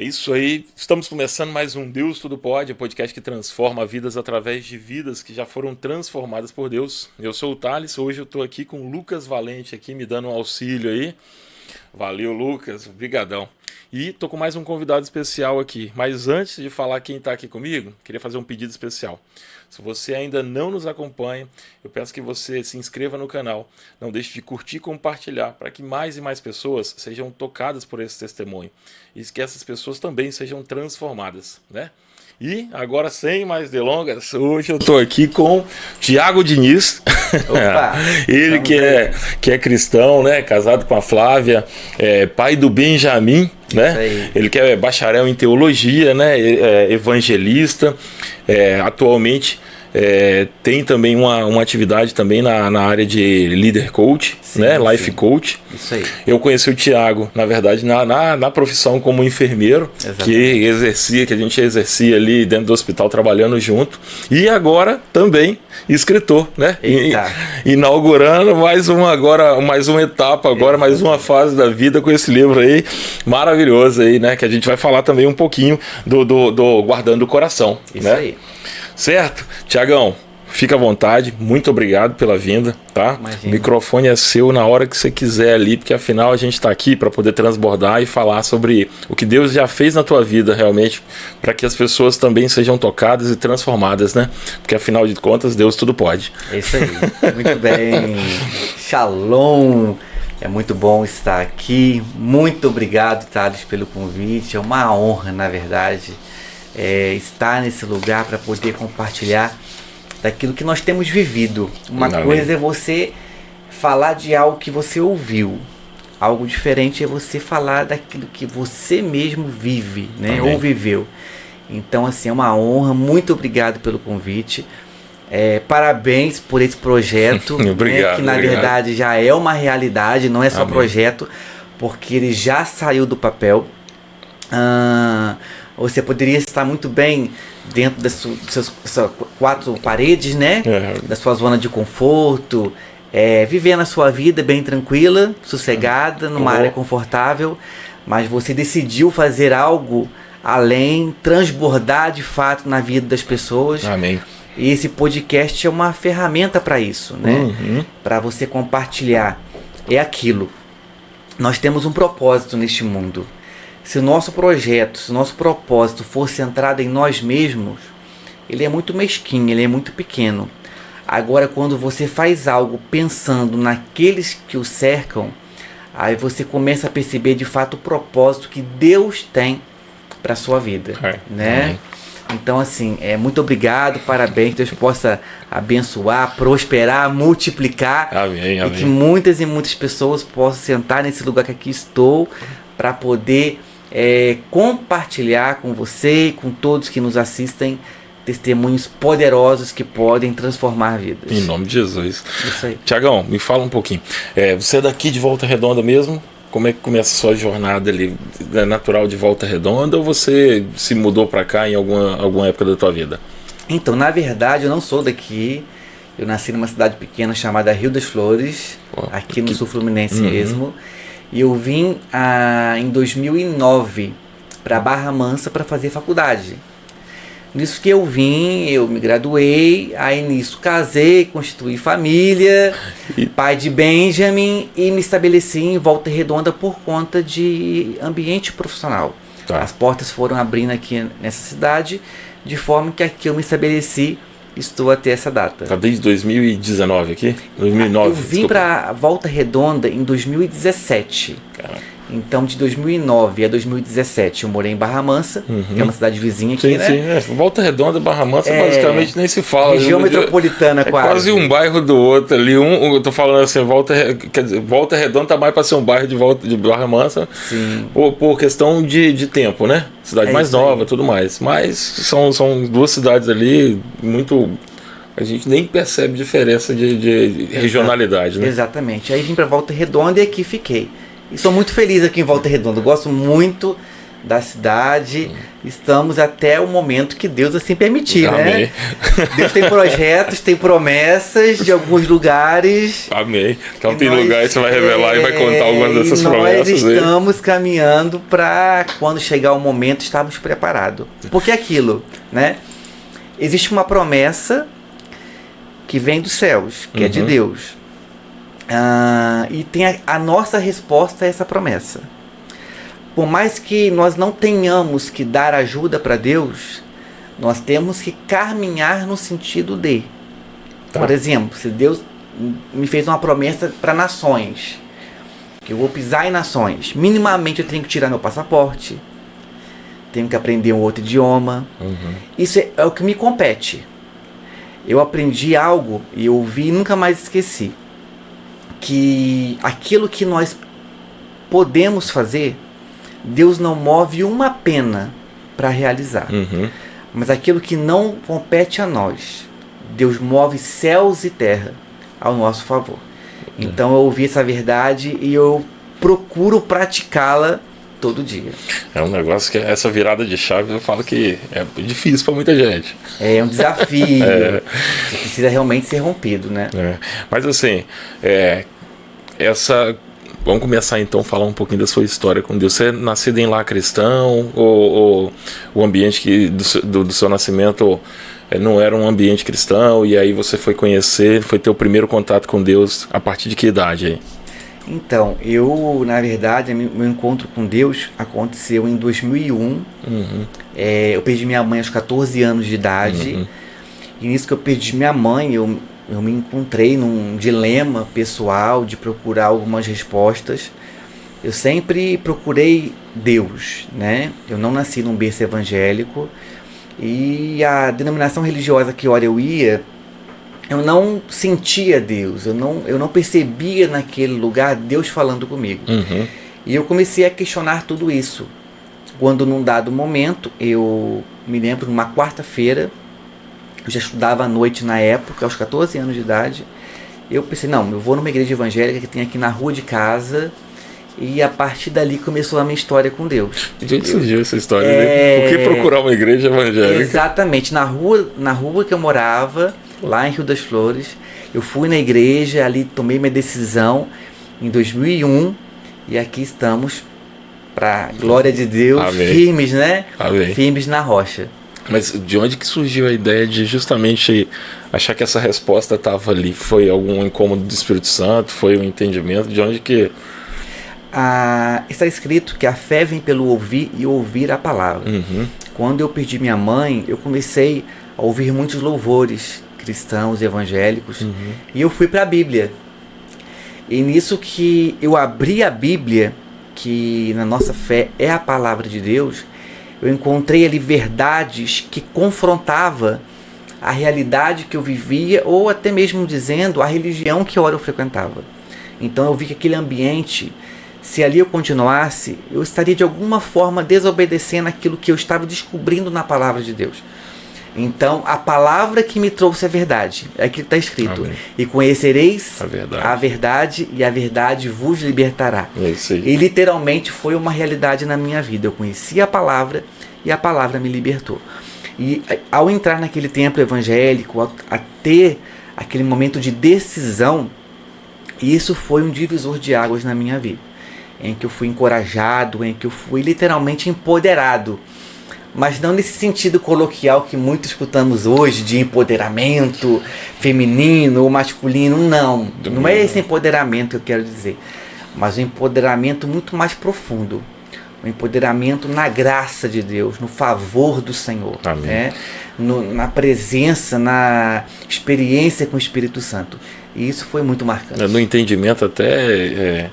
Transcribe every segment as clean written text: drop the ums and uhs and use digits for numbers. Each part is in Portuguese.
isso aí, estamos começando mais um Deus Tudo Pode, um podcast que transforma vidas através de vidas que já foram transformadas por Deus. Eu sou o Thales, hoje eu estou aqui com o Lucas Valente aqui me dando um auxílio aí. Valeu, Lucas, brigadão. E tô com mais um convidado especial aqui. Mas antes de falar quem está aqui comigo, queria fazer um pedido especial. Se você ainda não nos acompanha, eu peço que você se inscreva no canal. Não deixe de curtir e compartilhar para que mais e mais pessoas sejam tocadas por esse testemunho. E que essas pessoas também sejam transformadas, né? E agora, sem mais delongas, hoje eu estou aqui com Tiago Diniz. Opa, ele que é cristão, né? Casado com a Flávia, pai do Benjamin, né? Ele que é bacharel em teologia, né? Evangelista, atualmente tem também uma atividade também na área de líder coach, sim, né? Life coach. Isso aí. Eu conheci o Tiago, na verdade, na profissão como enfermeiro, que a gente exercia ali dentro do hospital trabalhando junto. E agora também escritor, né? Inaugurando mais uma etapa, mais uma fase da vida com esse livro aí maravilhoso aí, né? Que a gente vai falar também um pouquinho do Guardando o Coração. Isso, né? Aí. Certo? Tiagão, fica à vontade, muito obrigado pela vinda, tá? Imagina. O microfone é seu na hora que você quiser ali, porque afinal a gente está aqui para poder transbordar e falar sobre o que Deus já fez na tua vida realmente, para que as pessoas também sejam tocadas e transformadas, né? Porque afinal de contas, Deus tudo pode. É isso aí, muito bem. Shalom, é muito bom estar aqui. Muito obrigado, Thales, pelo convite. É uma honra, na verdade, estar nesse lugar para poder compartilhar daquilo que nós temos vivido. Uma coisa é você falar de algo que você ouviu. Algo diferente é você falar daquilo que você mesmo vive, né? Ou viveu. Então, assim, é uma honra. Muito obrigado pelo convite. Parabéns por esse projeto. Obrigado, né? Que na verdade já é uma realidade, não é só projeto, porque ele já saiu do papel. Você poderia estar muito bem dentro das suas quatro paredes, né? Da sua zona de conforto, vivendo a sua vida bem tranquila, sossegada, numa área confortável, mas você decidiu fazer algo além, transbordar de fato na vida das pessoas. Amém. E esse podcast é uma ferramenta para isso, né? Para você compartilhar. É aquilo. Nós temos um propósito neste mundo. Se o nosso projeto, se o nosso propósito for centrado em nós mesmos, ele é muito mesquinho, ele é muito pequeno. Agora, quando você faz algo pensando naqueles que o cercam, aí você começa a perceber de fato o propósito que Deus tem para a sua vida. Né? Então, assim, muito obrigado, parabéns, Deus possa abençoar, prosperar, multiplicar. Amém. E que muitas e muitas pessoas possam sentar nesse lugar que aqui estou para poder compartilhar com você e com todos que nos assistem testemunhos poderosos que podem transformar vidas. Em nome de Jesus. Isso aí. Tiagão, me fala um pouquinho. Você é daqui de Volta Redonda mesmo? Como é que começa a sua jornada ali? É natural de Volta Redonda ou você se mudou para cá em alguma época da tua vida? Então, na verdade, eu não sou daqui. Eu nasci numa cidade pequena chamada Rio das Flores, aqui no sul fluminense mesmo. E eu vim em 2009 para Barra Mansa para fazer faculdade. Nisso que eu vim, eu me graduei, aí nisso casei, constituí família, pai de Benjamin, e me estabeleci em Volta Redonda por conta de ambiente profissional. As portas foram abrindo aqui nessa cidade, de forma que aqui eu me estabeleci. Estou até essa data. Tá desde 2019 aqui? 2009. Eu vim para Volta Redonda em 2017. Caraca. Então, de 2009 a 2017, eu morei em Barra Mansa, que é uma cidade vizinha aqui, né? Sim. Volta Redonda, Barra Mansa, basicamente nem se fala. Região metropolitana, quase. Quase um bairro do outro ali. Eu tô falando assim, Volta Redonda tá mais para ser um bairro de Barra Mansa. Sim. Por questão de tempo, né? Cidade mais nova e tudo mais. Mas são duas cidades ali muito... A gente nem percebe diferença de regionalidade, né? Exatamente. Aí vim para Volta Redonda e aqui fiquei. E sou muito feliz aqui em Volta Redonda. Gosto muito da cidade. Estamos até o momento que Deus assim permitir, Amém. né? Deus tem projetos, tem promessas de alguns lugares. Amém. Então tem lugar que você vai revelar e vai contar algumas dessas promessas. Nós estamos caminhando para quando chegar o momento estarmos preparados. Porque é aquilo, né? Existe uma promessa que vem dos céus, que é de Deus. E tem a nossa resposta a essa promessa. Por mais que nós não tenhamos que dar ajuda para Deus, nós temos que caminhar no sentido de. Por exemplo, se Deus me fez uma promessa para nações, que eu vou pisar em nações, minimamente eu tenho que tirar meu passaporte, tenho que aprender um outro idioma. Isso é o que me compete. Eu aprendi algo e eu ouvi e nunca mais esqueci. Que aquilo que nós podemos fazer, Deus não move uma pena para realizar. Mas aquilo que não compete a nós, Deus move céus e terra ao nosso favor. Então eu ouvi essa verdade e eu procuro praticá-la todo dia. É um negócio que essa virada de chave eu falo que é difícil para muita gente. É um desafio. Que precisa realmente ser rompido, né? Mas assim, vamos começar então a falar um pouquinho da sua história com Deus. Você é nascido em lar cristão ou o ambiente do seu nascimento não era um ambiente cristão e aí você foi ter o primeiro contato com Deus a partir de que idade aí? Então, na verdade, meu encontro com Deus aconteceu em 2001. Eu perdi minha mãe aos 14 anos de idade. E nisso que eu perdi minha mãe, eu me encontrei num dilema pessoal de procurar algumas respostas. Eu sempre procurei Deus, né? Eu não nasci num berço evangélico. E a denominação religiosa que eu ia, eu não sentia Deus, eu não percebia naquele lugar Deus falando comigo. E eu comecei a questionar tudo isso. Quando num dado momento, eu me lembro, numa quarta-feira, eu já estudava à noite na época, aos 14 anos de idade, eu pensei, não, eu vou numa igreja evangélica que tem aqui na rua de casa, e a partir dali começou a minha história com Deus. De onde surgiu essa história? Né? Por que procurar uma igreja evangélica? Exatamente, na rua que eu morava, lá em Rio das Flores, eu fui na igreja, ali tomei minha decisão em 2001 e aqui estamos, para glória de Deus, Amém. Firmes, né? Amém. Firmes na rocha. Mas de onde que surgiu a ideia de justamente achar que essa resposta estava ali? Foi algum incômodo do Espírito Santo? Foi um entendimento? De onde que... Está escrito que a fé vem pelo ouvir e ouvir a palavra. Quando eu perdi minha mãe, eu comecei a ouvir muitos louvores cristãos, evangélicos, e eu fui para a Bíblia. E nisso que eu abri a Bíblia, que na nossa fé é a palavra de Deus, eu encontrei ali verdades que confrontava a realidade que eu vivia, ou até mesmo dizendo a religião que eu frequentava. Então eu vi que aquele ambiente, se ali eu continuasse, eu estaria de alguma forma desobedecendo aquilo que eu estava descobrindo na palavra de Deus. Então, a palavra que me trouxe a verdade, é aquilo que está escrito. Amém. E conhecereis a verdade, e a verdade vos libertará. É isso aí. E literalmente foi uma realidade na minha vida. Eu conheci a palavra e a palavra me libertou. E ao entrar naquele templo evangélico, a ter aquele momento de decisão, isso foi um divisor de águas na minha vida. Em que eu fui encorajado, em que eu fui literalmente empoderado. Mas não nesse sentido coloquial que muito escutamos hoje, de empoderamento feminino ou masculino, não. Não é esse empoderamento que eu quero dizer, mas um empoderamento muito mais profundo. Um empoderamento na graça de Deus, no favor do Senhor, né? Na presença, na experiência com o Espírito Santo. E isso foi muito marcante. No entendimento até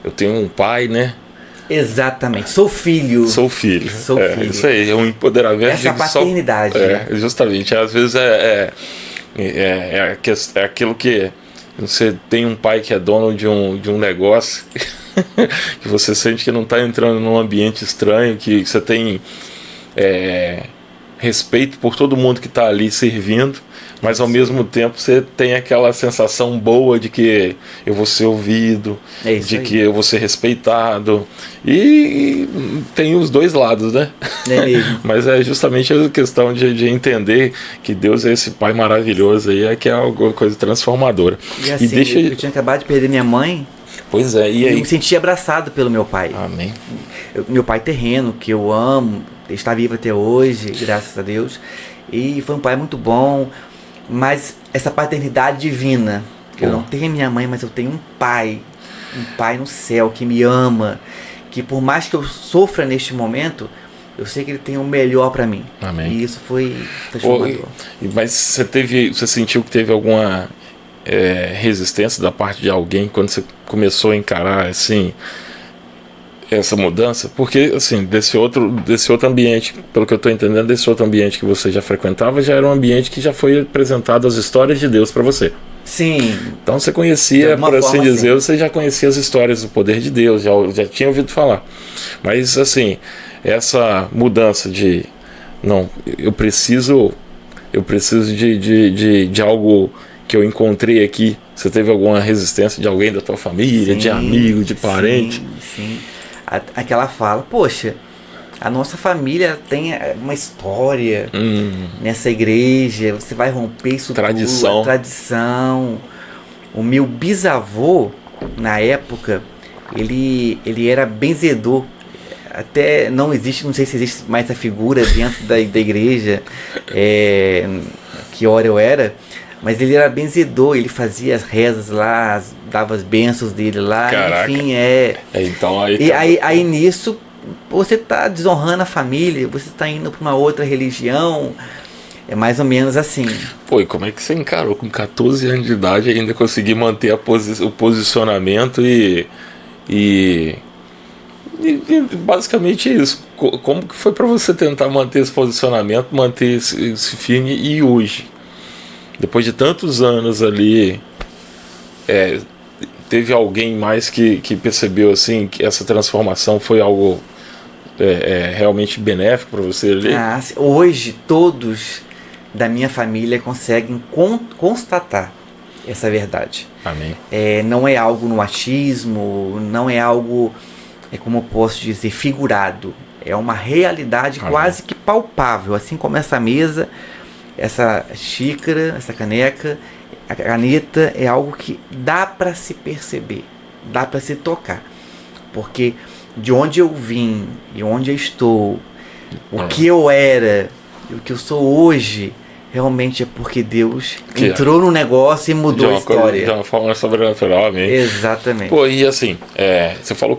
eu tenho um pai, né? Exatamente, sou filho. Sou filho. Isso aí, é um empoderamento. Essa paternidade. Justamente, às vezes é aquilo que você tem um pai que é dono de um negócio que você sente que não está entrando num ambiente estranho, que você tem respeito por todo mundo que está ali servindo, mas ao mesmo tempo você tem aquela sensação boa de que eu vou ser ouvido, de que eu vou ser respeitado, e tem os dois lados, né? Mas é justamente a questão de entender que Deus é esse Pai maravilhoso aí, que é alguma coisa transformadora. E assim, eu tinha acabado de perder minha mãe. Pois é, e aí? Eu me senti abraçado pelo meu pai. Amém. Meu pai terreno, que eu amo, está vivo até hoje, graças a Deus. E foi um pai muito bom. Mas essa paternidade divina, eu não tenho minha mãe, mas eu tenho um pai no céu que me ama, que por mais que eu sofra neste momento, eu sei que ele tem o melhor para mim. Amém. E isso foi transformador. Mas você sentiu que teve alguma resistência da parte de alguém quando você começou a encarar assim essa mudança? Porque assim, desse outro ambiente, pelo que eu estou entendendo, desse outro ambiente que você já frequentava, já era um ambiente que já foi apresentado as histórias de Deus para você. Sim. Então você conhecia, por assim dizer, você já conhecia as histórias do poder de Deus, já tinha ouvido falar. Mas assim, essa mudança de não, eu preciso de algo que eu encontrei aqui. Você teve alguma resistência de alguém da tua família, de amigo, de parente? Sim. Aquela fala, poxa, a nossa família tem uma história nessa igreja, você vai romper isso tudo, a tradição. O meu bisavô, na época, ele era benzedor. Até não sei se existe mais essa figura dentro da igreja, que hora eu era, mas ele era benzedor, ele fazia as rezas lá, dava as bênçãos dele lá. Caraca. Enfim, então aí nisso você está desonrando a família, você está indo para uma outra religião, é mais ou menos assim. Pô, e como é que você encarou com 14 anos de idade ainda conseguir manter o posicionamento e basicamente isso? Como que foi para você tentar manter esse posicionamento, manter esse firme, e hoje, depois de tantos anos ali, teve alguém mais que percebeu assim que essa transformação foi algo realmente benéfico para você ali? Hoje todos da minha família conseguem constatar essa verdade. Amém. Não é algo no achismo, não é algo, como eu posso dizer, figurado. É uma realidade quase que palpável, assim como essa mesa, essa xícara, essa caneca, a caneta, é algo que dá para se perceber, dá para se tocar. Porque de onde eu vim e onde eu estou, o que eu era e o que eu sou hoje, realmente é porque Deus entrou no negócio e mudou a história. De uma forma sobrenatural, amém. Exatamente. Pô, e assim, você falou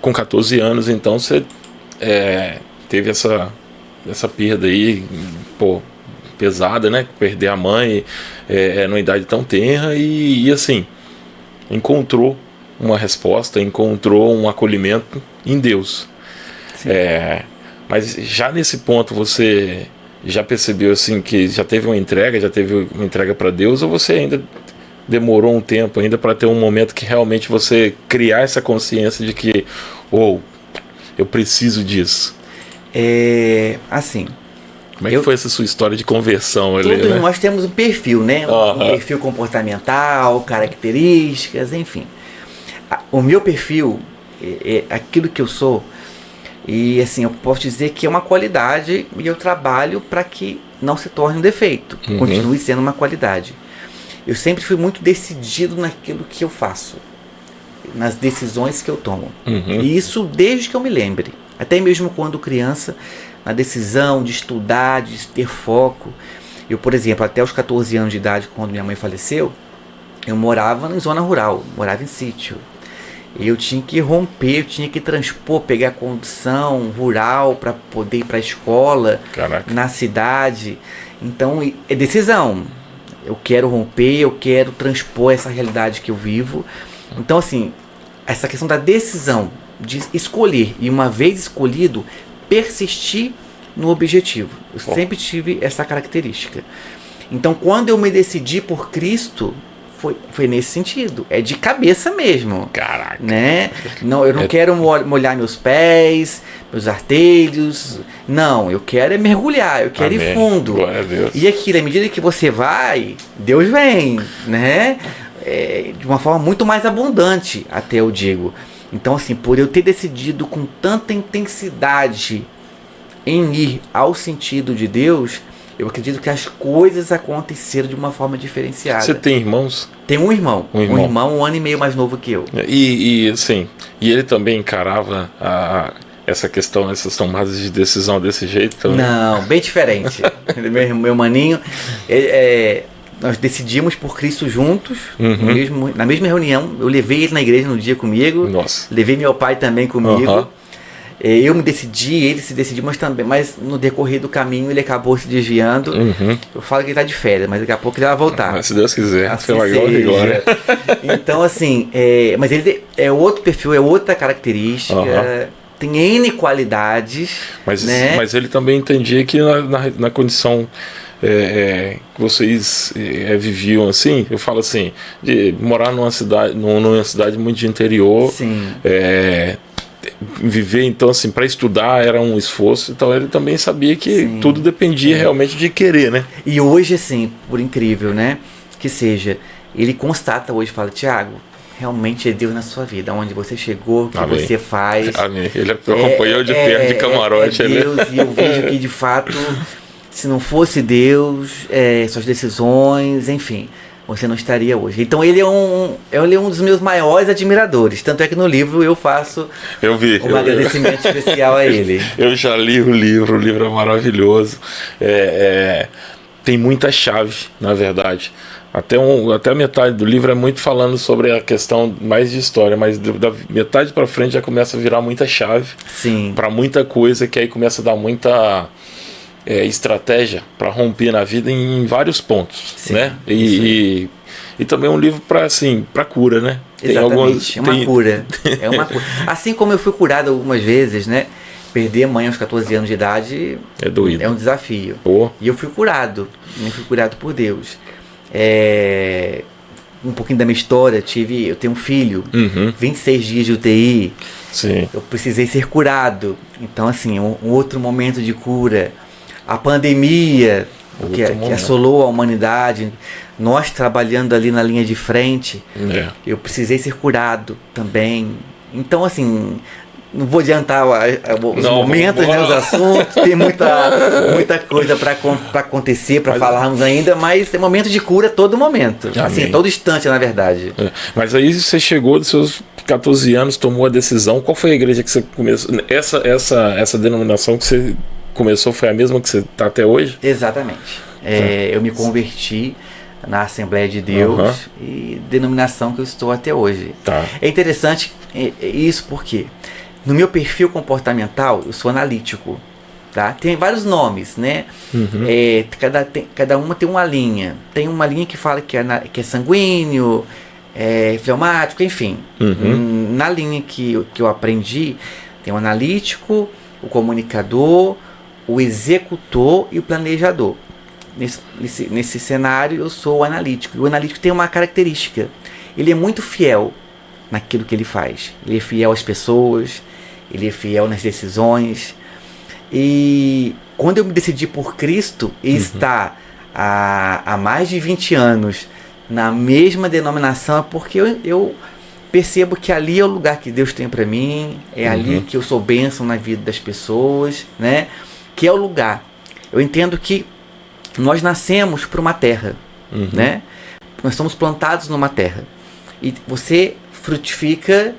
com 14 anos, então você teve essa perda aí, pô, pesada, né? Perder a mãe numa idade tão tenra e assim, encontrou uma resposta, encontrou um acolhimento em Deus. Mas já nesse ponto você já percebeu assim que já teve uma entrega para Deus, ou você ainda demorou um tempo ainda para ter um momento que realmente você criar essa consciência de que eu preciso disso? Assim, como é que foi essa sua história de conversão ali, né? Nós temos um perfil, né? Um perfil comportamental, características, enfim. O meu perfil é aquilo que eu sou, e assim, eu posso dizer que é uma qualidade e eu trabalho para que não se torne um defeito, continue sendo uma qualidade. Eu sempre fui muito decidido naquilo que eu faço, nas decisões que eu tomo. E isso desde que eu me lembre, até mesmo quando criança, na decisão de estudar, de ter foco. Eu, por exemplo, até os 14 anos de idade, quando minha mãe faleceu, eu morava em zona rural, morava em sítio. Eu tinha que romper, eu tinha que transpor, pegar a condução rural para poder ir para a escola. Caraca. Na cidade. Então, é decisão. Eu quero romper, eu quero transpor essa realidade que eu vivo. Então, assim, essa questão da decisão, de escolher, e uma vez escolhido, persistir no objetivo. Eu sempre tive essa característica. Então, quando eu me decidi por Cristo, foi nesse sentido. É de cabeça mesmo. Caraca. Né? Não, eu não quero molhar meus pés, meus artelhos. Não, eu quero é mergulhar, eu quero ir fundo. Glória a Deus. E aquilo, à medida que você vai, Deus vem, né? De uma forma muito mais abundante, até eu digo. Então, assim, por eu ter decidido com tanta intensidade em ir ao sentido de Deus, eu acredito que as coisas aconteceram de uma forma diferenciada. Você tem irmãos? Tenho um irmão. Um irmão 1 ano e meio mais novo que eu. E assim, e ele também encarava essa questão, essas tomadas de decisão desse jeito também? Não, bem diferente. meu maninho, nós decidimos por Cristo juntos, na mesma reunião. Eu levei ele na igreja no dia comigo. Nossa. Levei meu pai também comigo. Eu me decidi, ele se decidiu, mas no decorrer do caminho ele acabou se desviando. Eu falo que ele está de férias, mas daqui a pouco ele vai voltar. Mas se Deus quiser, assim pela glória. Então, assim, mas ele é outro perfil, é outra característica. Tem N qualidades. Mas ele também entendia que na condição que vocês viviam assim, eu falo assim, de morar numa cidade muito de interior. Sim. Viver, então, assim, para estudar era um esforço, então ele também sabia que tudo dependia realmente de querer, né? E hoje, assim, por incrível, né, que seja, ele constata hoje, fala, Tiago, realmente é Deus na sua vida, onde você chegou, o que você faz. Amém. Ele acompanhou de perto, de camarote. É Deus, e eu vejo que, de fato, se não fosse Deus, suas decisões, enfim, você não estaria hoje. Então ele é um dos meus maiores admiradores. Tanto é que no livro eu faço um agradecimento especial a ele. Eu já li o livro é maravilhoso. Tem muita chave, na verdade. Até a metade do livro é muito falando sobre a questão mais de história, mas da metade para frente já começa a virar muita chave para muita coisa, que aí começa a dar muita estratégia para romper na vida em vários pontos, né? E também é um livro para cura, né? Exatamente, uma cura. É uma cura. Assim como eu fui curado algumas vezes, né? Perder a mãe aos 14 anos de idade é doído. É um desafio. E eu fui curado por Deus. Um pouquinho da minha história, eu tenho um filho, 26 dias de UTI. Sim. Eu precisei ser curado. Então, assim, um outro momento de cura. A pandemia, que assolou a humanidade, nós trabalhando ali na linha de frente, eu precisei ser curado também. Então, assim, não vou adiantar os momentos, né, os assuntos, tem muita coisa para acontecer, para falarmos ainda, mas é momento de cura a todo momento. Assim, todo instante, na verdade. Mas aí você chegou dos seus 14 anos, tomou a decisão. Qual foi a igreja que você começou? Essa denominação que você começou foi a mesma que você está até hoje? Exatamente. Eu me converti na Assembleia de Deus e denominação que eu estou até hoje. É interessante isso porque no meu perfil comportamental eu sou analítico. Tá? Tem vários nomes, né? Cada uma tem uma linha. Tem uma linha que fala que é sanguíneo, fleumático, enfim. Na linha que eu aprendi, tem o analítico, o comunicador, o executor e o planejador. Nesse cenário eu sou o analítico. E o analítico tem uma característica. Ele é muito fiel naquilo que ele faz. Ele é fiel às pessoas, ele é fiel nas decisões. E quando eu me decidi por Cristo e estar há mais de 20 anos na mesma denominação, é porque eu percebo que ali é o lugar que Deus tem para mim, é ali que eu sou bênção na vida das pessoas, né? Que é o lugar. Eu entendo que nós nascemos para uma terra, né? Nós somos plantados numa terra. E você frutifica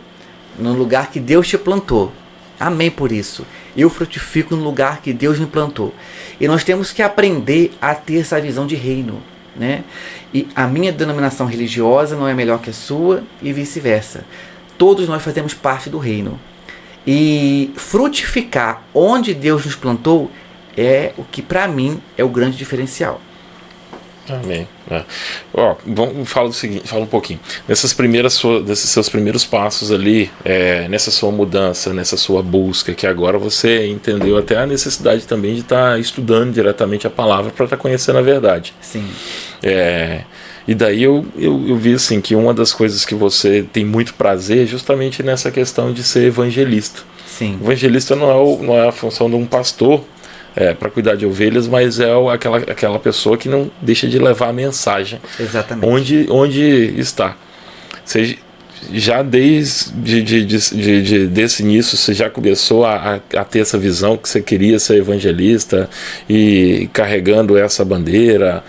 no lugar que Deus te plantou. Amém por isso. Eu frutifico no lugar que Deus me plantou. E nós temos que aprender a ter essa visão de reino, né? E a minha denominação religiosa não é melhor que a sua e vice-versa. Todos nós fazemos parte do reino. E frutificar onde Deus nos plantou é o que para mim é o grande diferencial. Amém. Fala o seguinte, fala um pouquinho. Nesses seus primeiros passos ali, nessa sua mudança, nessa sua busca, que agora você entendeu até a necessidade também de estar estudando diretamente a palavra para estar conhecendo a verdade. Sim. E daí eu vi assim que uma das coisas que você tem muito prazer é justamente nessa questão de ser evangelista. Sim. Evangelista não é a função de um pastor para cuidar de ovelhas, mas é aquela pessoa que não deixa de levar a mensagem. Exatamente. Onde está. Você já desse início, você já começou a ter essa visão que você queria ser evangelista e carregando essa bandeira?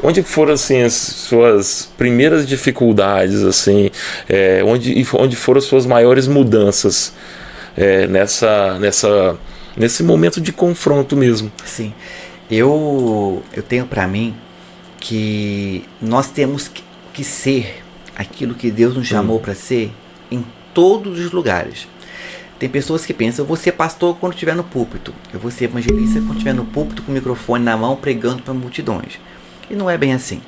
Onde foram assim as suas primeiras dificuldades, assim, onde foram as suas maiores mudanças nesse momento de confronto mesmo? Sim, eu tenho para mim que nós temos que ser aquilo que Deus nos chamou para ser em todos os lugares. Tem pessoas que pensam: eu vou ser pastor quando estiver no púlpito, eu vou ser evangelista quando estiver no púlpito com o microfone na mão pregando para multidões. E não é bem assim.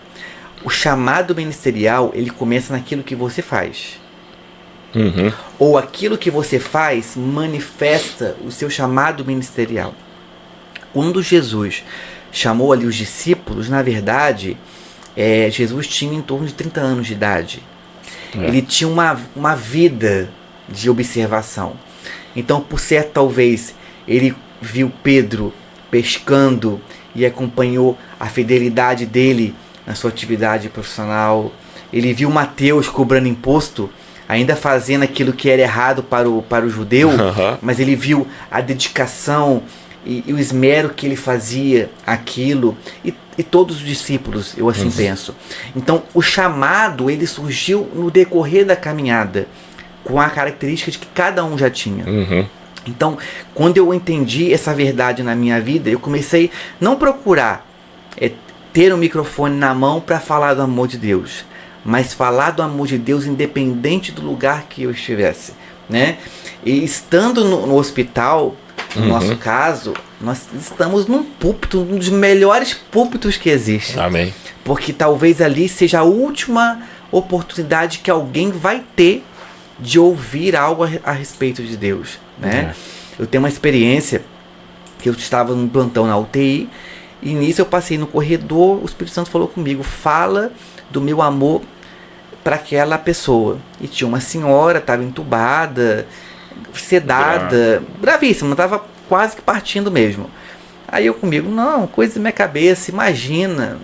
O chamado ministerial, ele começa naquilo que você faz. Uhum. Ou aquilo que você faz manifesta o seu chamado ministerial. Quando Jesus chamou ali os discípulos, na verdade, Jesus tinha em torno de 30 anos de idade. Ele tinha uma vida de observação. Então, por certo, talvez ele viu Pedro pescando e acompanhou a fidelidade dele na sua atividade profissional. Ele viu Mateus cobrando imposto, ainda fazendo aquilo que era errado para o judeu, mas ele viu a dedicação e o esmero que ele fazia aquilo, e todos os discípulos, eu assim penso. Então, o chamado, ele surgiu no decorrer da caminhada, com a característica de que cada um já tinha. Então, quando eu entendi essa verdade na minha vida, eu comecei não procurar ter um microfone na mão para falar do amor de Deus, mas falar do amor de Deus independente do lugar que eu estivesse, né? E estando no hospital, no nosso caso, nós estamos num púlpito, um dos melhores púlpitos que existe. Amém. Porque talvez ali seja a última oportunidade que alguém vai ter de ouvir algo a respeito de Deus, né? Eu tenho uma experiência que eu estava num plantão na UTI, e nisso eu passei no corredor, o Espírito Santo falou comigo: fala do meu amor para aquela pessoa. E tinha uma senhora, estava entubada, sedada, bravíssima, estava quase que partindo mesmo. Aí eu comigo: não, coisa da minha cabeça, imagina,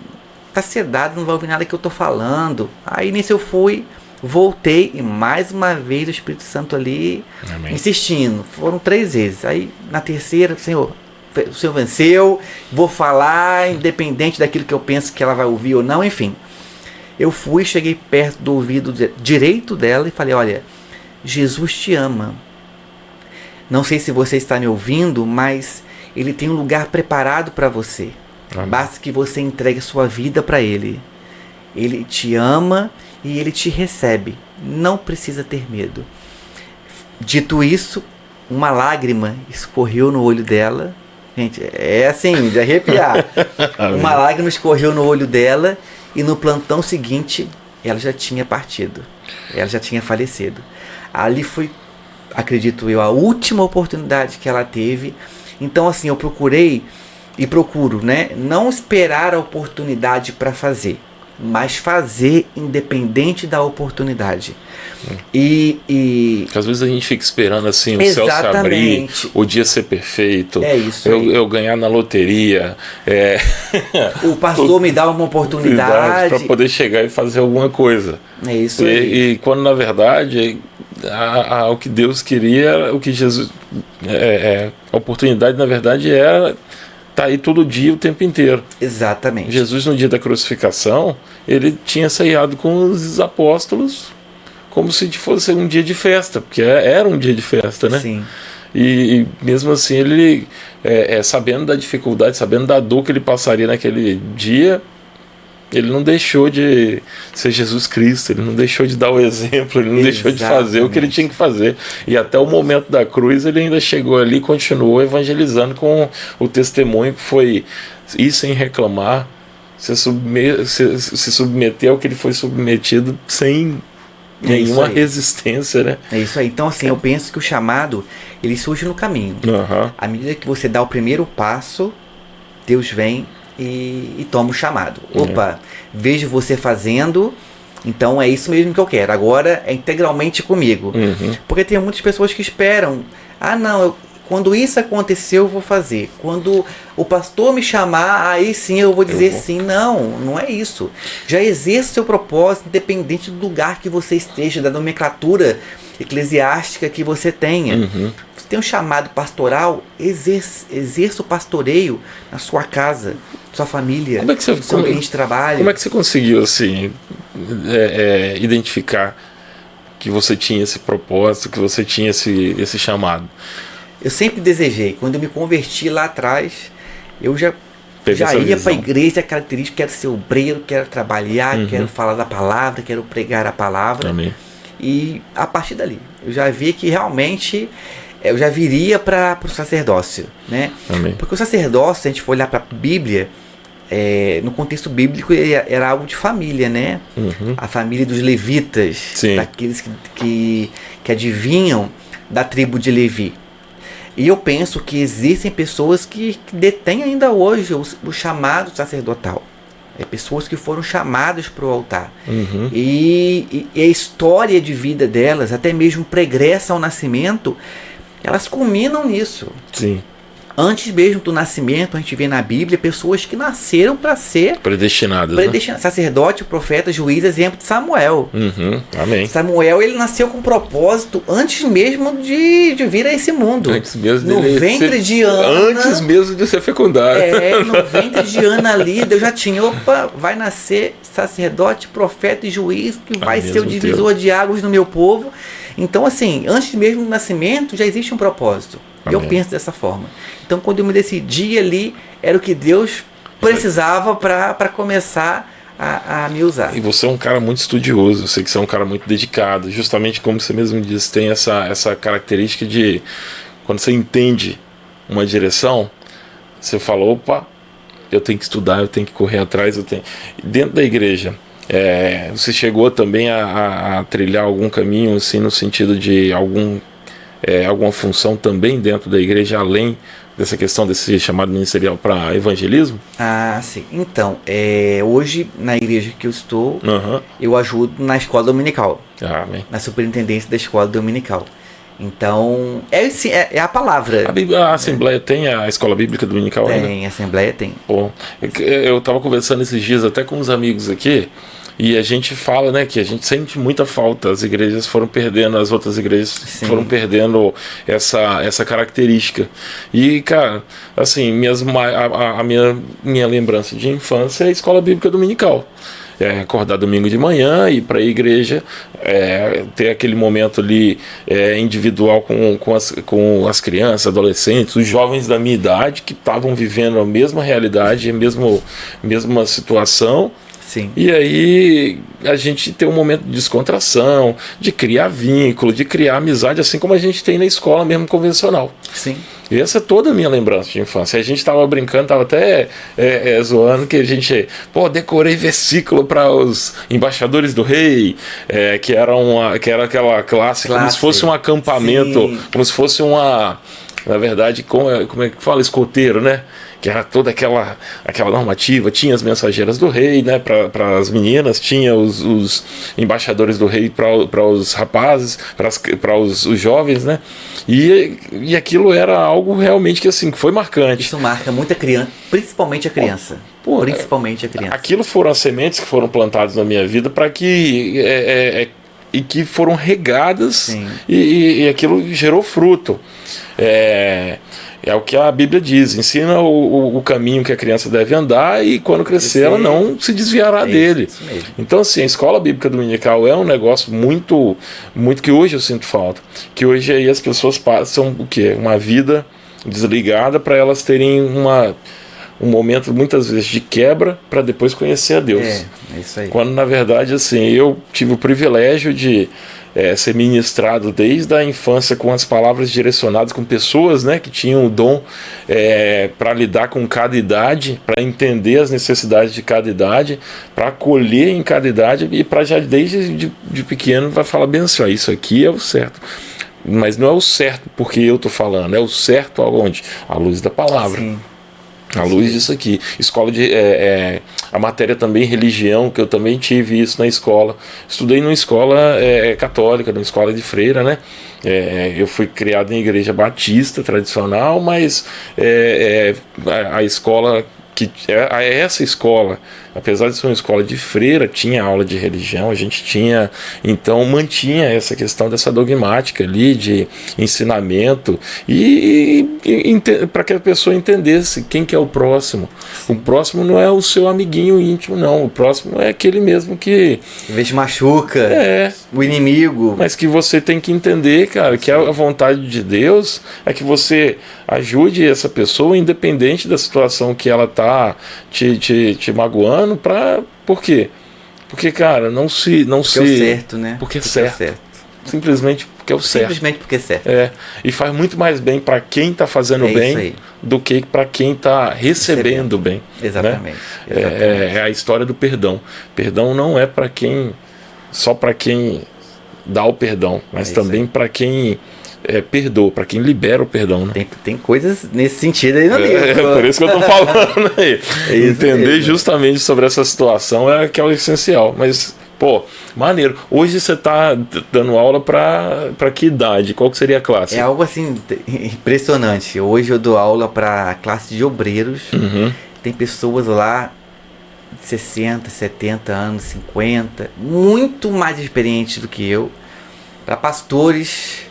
tá sedada, não vai ouvir nada que eu tô falando. Aí nisso eu fui, voltei, e mais uma vez o Espírito Santo ali, Amém, insistindo. Foram 3 vezes. Aí na terceira: Senhor, o Senhor venceu, vou falar independente daquilo que eu penso que ela vai ouvir ou não, enfim. Eu fui, cheguei perto do ouvido direito dela e falei: olha, Jesus te ama. Não sei se você está me ouvindo, mas Ele tem um lugar preparado para você. Amém. Basta que você entregue a sua vida para Ele. Ele te ama e Ele te recebe. Não precisa ter medo. Dito isso, uma lágrima escorreu no olho dela. Gente, é assim, de arrepiar. Uma lágrima escorreu no olho dela, e no plantão seguinte ela já tinha partido. Ela já tinha falecido. Ali foi, acredito eu, a última oportunidade que ela teve. Então, assim, eu procurei e procuro, né, não esperar a oportunidade para fazer, mas fazer independente da oportunidade. E às vezes a gente fica esperando assim o céu se abrir, o dia ser perfeito, eu ganhar na loteria, o pastor me dá uma oportunidade para poder chegar e fazer alguma coisa. É isso aí. E quando na verdade o que Deus queria, o que Jesus, a oportunidade na verdade era tá aí todo dia, o tempo inteiro. Exatamente. Jesus, no dia da crucificação, ele tinha ceiado com os apóstolos como se fosse um dia de festa, porque era um dia de festa, né? Sim. E mesmo assim, ele, sabendo da dificuldade, sabendo da dor que ele passaria naquele dia, Ele não deixou de ser Jesus Cristo, ele não deixou de dar o exemplo, ele não deixou de fazer o que ele tinha que fazer. E até o momento da cruz ele ainda chegou ali e continuou evangelizando com o testemunho que foi ir sem reclamar, se submeter ao que ele foi submetido sem nenhuma resistência, né? É isso aí. Então, assim, eu penso que o chamado, ele surge no caminho. À medida que você dá o primeiro passo, Deus vem e toma o chamado. Opa, vejo você fazendo, então é isso mesmo que eu quero. Agora é integralmente comigo. Porque tem muitas pessoas que esperam. Ah, não, quando isso acontecer eu vou fazer. Quando o pastor me chamar, aí sim eu vou dizer sim. Não, não é isso. Já exerce seu propósito, independente do lugar que você esteja, da nomenclatura eclesiástica que você tenha. Você tem um chamado pastoral, exerça o pastoreio na sua casa, sua família, no seu ambiente de trabalho. Como é que você conseguiu assim, identificar que você tinha esse propósito, que você tinha esse chamado? Eu sempre desejei. Quando eu me converti lá atrás, eu já ia para a igreja, característica, quero ser obreiro, quero trabalhar, quero falar da palavra, quero pregar a palavra. Amém. E a partir dali, eu já vi que realmente eu já viria para o sacerdócio, né? Amém. Porque o sacerdócio, se a gente for olhar para a Bíblia, no contexto bíblico era algo de família, né? A família dos levitas, daqueles que adivinham da tribo de Levi. E eu penso que existem pessoas que detêm ainda hoje o chamado sacerdotal. Pessoas que foram chamadas para o altar. E a história de vida delas, até mesmo pregressa ao nascimento, elas culminam nisso. Sim. Antes mesmo do nascimento, a gente vê na Bíblia pessoas que nasceram para ser predestinadas. Né? Sacerdote, profeta, juiz, exemplo de Samuel. Amém. Samuel, ele nasceu com propósito antes mesmo de vir a esse mundo. Antes mesmo no ventre de Ana. Antes mesmo de ser fecundado. No ventre de Ana ali, Deus já tinha, vai nascer sacerdote, profeta e juiz, que vai ser o divisor de águas no meu povo. Então, assim, antes mesmo do nascimento, já existe um propósito. Amém. Eu penso dessa forma. Então, quando eu me decidi ali, era o que Deus precisava para começar a me usar. E você é um cara muito estudioso, eu sei que você é um cara muito dedicado. Justamente como você mesmo disse, tem essa característica de, quando você entende uma direção, você fala, opa, eu tenho que estudar, eu tenho que correr atrás, Dentro da igreja, você chegou também a trilhar algum caminho, assim, no sentido de alguma função também dentro da igreja, além dessa questão desse chamado ministerial para evangelismo? Ah, sim. Então, hoje, na igreja que eu estou, eu ajudo na escola dominical. Amém. Na superintendência da escola dominical. Então, é a palavra. A Assembleia tem a escola bíblica dominical ainda? Tem, a Assembleia tem. Bom, eu estava conversando esses dias até com uns amigos aqui, e a gente fala, né, que a gente sente muita falta. As igrejas foram perdendo, as outras igrejas foram perdendo essa característica. E, cara, assim, a minha lembrança de infância é a escola bíblica dominical. Acordar domingo de manhã, ir para a igreja, ter aquele momento ali individual com as crianças, adolescentes, os jovens da minha idade que estavam vivendo a mesma realidade, a mesma situação. Sim. E aí a gente tem um momento de descontração, de criar vínculo, de criar amizade, assim como a gente tem na escola mesmo convencional. Sim. E essa é toda a minha lembrança de infância. A gente estava brincando, estava até zoando que a gente, decorei versículo para os embaixadores do rei, que era aquela classe, como se fosse um acampamento, como se fosse na verdade, como é que fala? Escoteiro, né? Que era toda aquela normativa, tinha as mensageiras do rei, né, para as meninas, tinha os embaixadores do rei para os rapazes, para os jovens, né, e aquilo era algo realmente que, assim, foi marcante. Isso marca muita criança, principalmente a criança. Principalmente a criança. Aquilo foram as sementes que foram plantadas na minha vida para que e que foram regadas e aquilo gerou fruto. É o que a Bíblia diz, ensina o caminho que a criança deve andar e quando crescer ela não se desviará dele. Então, assim, a escola bíblica dominical é um negócio muito, muito que hoje eu sinto falta. Que hoje aí as pessoas passam o quê? Uma vida desligada para elas terem um momento muitas vezes de quebra para depois conhecer a Deus. É isso aí. Quando na verdade assim, eu tive o privilégio de ser ministrado desde a infância com as palavras direcionadas com pessoas, né, que tinham o dom para lidar com cada idade, para entender as necessidades de cada idade, para acolher em cada idade e para já desde de pequeno vai falar bem assim, ó, isso aqui é o certo. Mas não é o certo porque eu estou falando, é o certo aonde? À luz da palavra. Sim. À luz disso aqui. Escola de. A matéria também religião, que eu também tive isso na escola. Estudei numa escola católica, numa escola de freira, né? Eu fui criado em igreja batista tradicional, mas a escola. Essa escola, apesar de ser uma escola de freira, tinha aula de religião, a gente tinha, então mantinha essa questão dessa dogmática ali de ensinamento e para que a pessoa entendesse quem que é o próximo. O próximo não é o seu amiguinho íntimo, não, o próximo é aquele mesmo que Em vez de machuca, o inimigo. Mas que você tem que entender, cara, que a vontade de Deus é que você ajude essa pessoa, independente da situação que ela tá te magoando, por quê? Porque, cara, não se... É o certo, né? Porque é certo. Simplesmente porque é o certo. Simplesmente porque é certo. E faz muito mais bem para quem tá fazendo bem do que para quem tá recebendo bem. Exatamente. Né? É a história do perdão. Perdão não é para quem... Só para quem dá o perdão, mas também para quem... perdoa, para quem libera o perdão, né? Tem coisas nesse sentido aí no livro. Por isso que eu tô falando aí. Entender justamente sobre essa situação que é o essencial. Mas, pô, maneiro. Hoje você tá dando aula para que idade? Qual que seria a classe? É algo assim impressionante. Hoje eu dou aula para classe de obreiros. Tem pessoas lá de 60, 70 anos, 50, muito mais experientes do que eu. Para pastores.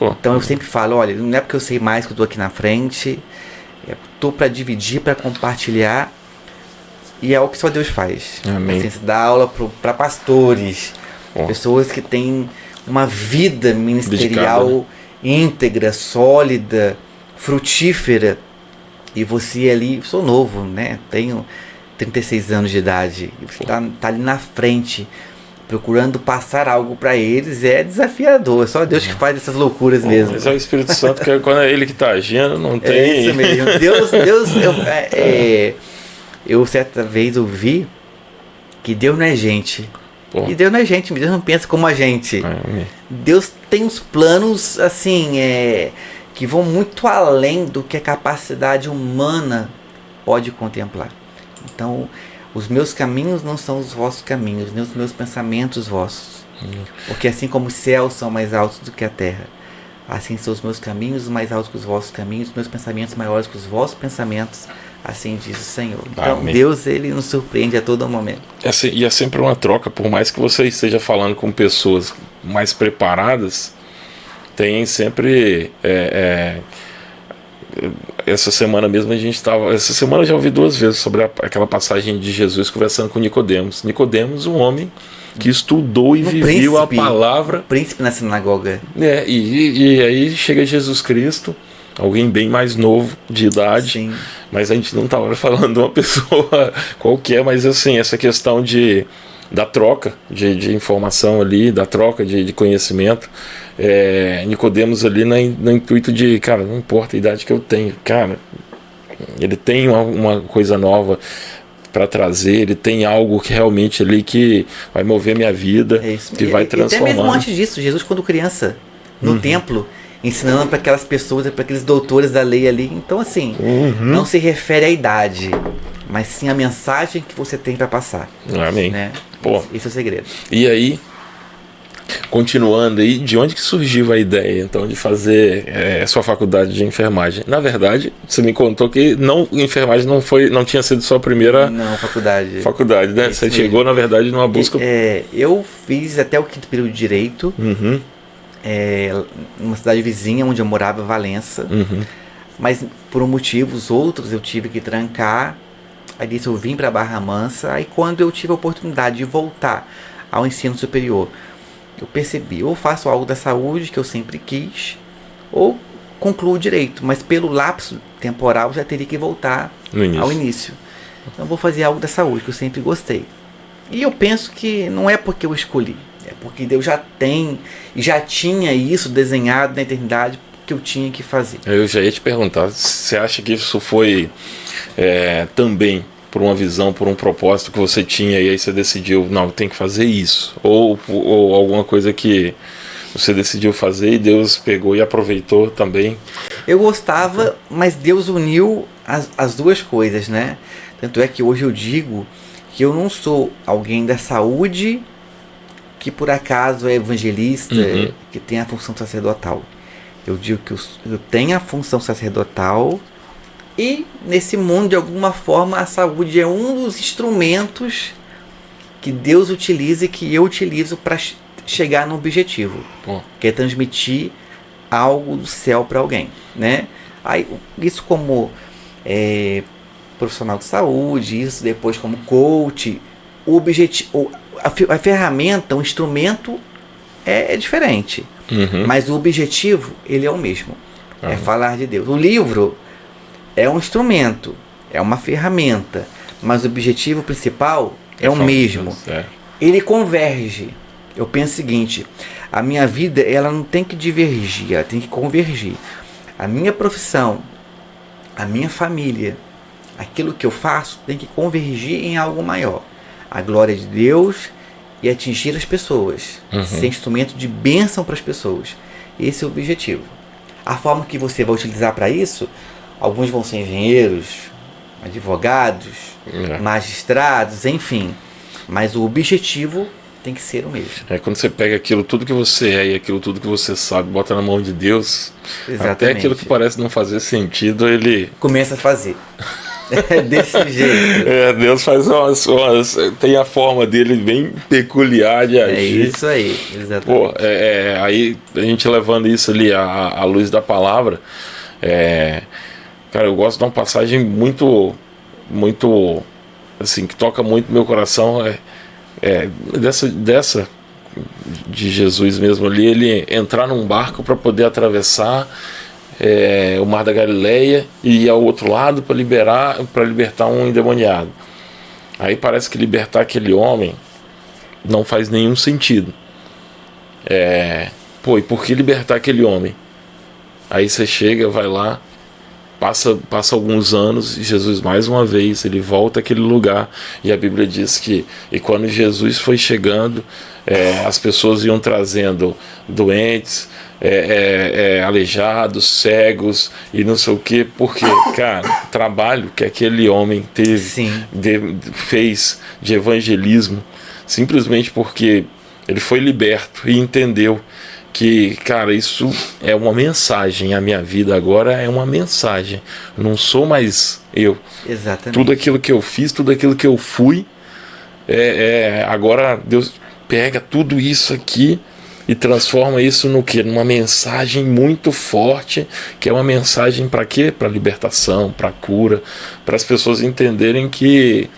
Então eu sempre falo, olha, não é porque eu sei mais que eu tô aqui na frente, tô para dividir, para compartilhar, e é o que só Deus faz. Amém. Assim, você dá aula para pastores, pessoas que têm uma vida ministerial dedicada, né? Íntegra, sólida, frutífera, e você ali, sou novo, né? Tenho 36 anos de idade, e você tá ali na frente, procurando passar algo para eles, é desafiador. É só Deus que faz essas loucuras mesmo. Mas é o Espírito Santo, que quando é Ele que está agindo, não tem... É isso mesmo. Deus eu certa vez ouvi que Deus não é gente. E Deus não é gente, Deus não pensa como a gente. Deus tem uns planos, assim, que vão muito além do que a capacidade humana pode contemplar. Então... os meus caminhos não são os vossos caminhos, nem os meus pensamentos vossos. Porque assim como os céus são mais altos do que a terra, assim são os meus caminhos mais altos que os vossos caminhos, os meus pensamentos maiores que os vossos pensamentos, assim diz o Senhor. Então Amém. Deus, Ele nos surpreende a todo momento. E é sempre uma troca, por mais que você esteja falando com pessoas mais preparadas, tem sempre... essa semana mesmo a gente estava... Essa semana eu já ouvi 2 vezes sobre aquela passagem de Jesus conversando com Nicodemos. Nicodemos, um homem que estudou e viveu a palavra... príncipe na sinagoga. E aí chega Jesus Cristo, alguém bem mais novo de idade. Sim. Mas a gente não estava falando de uma pessoa qualquer, mas assim, essa questão da troca de informação ali, da troca de conhecimento. Nicodemos ali no intuito de, cara, não importa a idade que eu tenho, cara, ele tem uma coisa nova para trazer, ele tem algo que realmente ali que vai mover minha vida, que vai transformar. E até mesmo antes disso, Jesus quando criança, no templo, ensinando para aquelas pessoas, para aqueles doutores da lei ali. Então assim, não se refere à idade, mas sim à mensagem que você tem para passar. Amém. Né? Esse é o segredo. E aí, continuando aí, de onde que surgiu a ideia então de fazer sua faculdade de enfermagem? Na verdade, você me contou que enfermagem não tinha sido sua primeira faculdade, né? Você chegou na verdade numa busca. Eu fiz até o 5º período de direito, numa cidade vizinha onde eu morava, Valença, mas por motivos outros eu tive que trancar. Aí disso eu vim para Barra Mansa. Aí quando eu tive a oportunidade de voltar ao ensino superior, eu percebi, ou faço algo da saúde que eu sempre quis, ou concluo direito. Mas pelo lapso temporal, já teria que voltar ao início. Então vou fazer algo da saúde, que eu sempre gostei. E eu penso que não é porque eu escolhi, é porque Deus já tem e já tinha isso desenhado na eternidade que eu tinha que fazer. Eu já ia te perguntar, você acha que isso foi também por uma visão, por um propósito que você tinha e aí você decidiu, não, tem que fazer isso? Ou alguma coisa que você decidiu fazer e Deus pegou e aproveitou também? Eu gostava, mas Deus uniu as duas coisas, né? Tanto é que hoje eu digo que eu não sou alguém da saúde que por acaso é evangelista, que tem a função sacerdotal. Eu digo que eu tenho a função sacerdotal e nesse mundo, de alguma forma, a saúde é um dos instrumentos que Deus utiliza e que eu utilizo para chegar no objetivo, que é transmitir algo do céu para alguém, né? Aí, isso como profissional de saúde, isso depois como coach, o objetivo, a ferramenta, o instrumento é diferente, mas o objetivo ele é o mesmo, é falar de Deus. O livro é um instrumento, é uma ferramenta, mas o objetivo principal é o mesmo. Ele converge. Eu penso o seguinte: a minha vida ela não tem que divergir, ela tem que convergir. A minha profissão, a minha família, aquilo que eu faço tem que convergir em algo maior. A glória de Deus e atingir as pessoas, ser instrumento de bênção para as pessoas. Esse é o objetivo. A forma que você vai utilizar para isso, alguns vão ser engenheiros, advogados, magistrados, enfim. Mas o objetivo tem que ser o mesmo. Quando você pega aquilo tudo que você é e aquilo tudo que você sabe, bota na mão de Deus, até aquilo que parece não fazer sentido, ele começa a fazer. Desse jeito. Deus faz tem a forma dele bem peculiar de agir. É isso aí, exatamente. Aí a gente levando isso ali à luz da palavra, cara, eu gosto de uma passagem muito assim, que toca muito meu coração, dessa de Jesus mesmo ali, ele entrar num barco para poder atravessar o Mar da Galileia e ir ao outro lado para libertar um endemoniado. Aí parece que libertar aquele homem não faz nenhum sentido. E por que libertar aquele homem? Aí você chega, vai lá, passa alguns anos e Jesus mais uma vez ele volta àquele lugar, e a Bíblia diz que quando Jesus foi chegando, as pessoas iam trazendo doentes, aleijados, cegos e não sei o que, porque, cara, o trabalho que aquele homem fez de evangelismo, simplesmente porque ele foi liberto e entendeu que, cara, isso é uma mensagem. A minha vida agora é uma mensagem. Não sou mais eu. Exatamente. Tudo aquilo que eu fiz, tudo aquilo que eu fui, agora Deus pega tudo isso aqui e transforma isso no quê? Numa mensagem muito forte, que é uma mensagem para quê? Para libertação, para cura, para as pessoas entenderem que,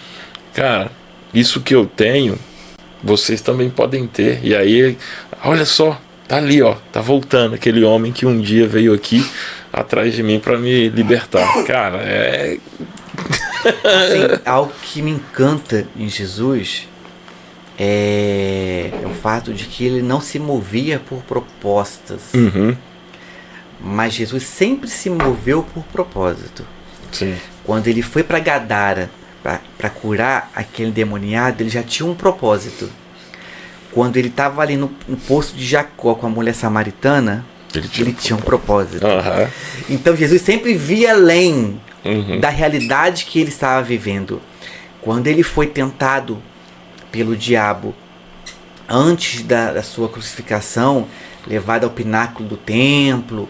cara, isso que eu tenho, vocês também podem ter. E aí, olha só, tá ali, ó, tá voltando aquele homem que um dia veio aqui atrás de mim para me libertar. Cara, assim, algo que me encanta em Jesus é o fato de que ele não se movia por propostas, mas Jesus sempre se moveu por propósito. Sim. Quando ele foi para Gadara para curar aquele endemoniado, ele já tinha um propósito. Quando ele estava ali no poço de Jacó com a mulher samaritana, ele tinha um propósito. Então Jesus sempre via além da realidade que ele estava vivendo. Quando ele foi tentado pelo diabo antes da sua crucificação, levado ao pináculo do templo,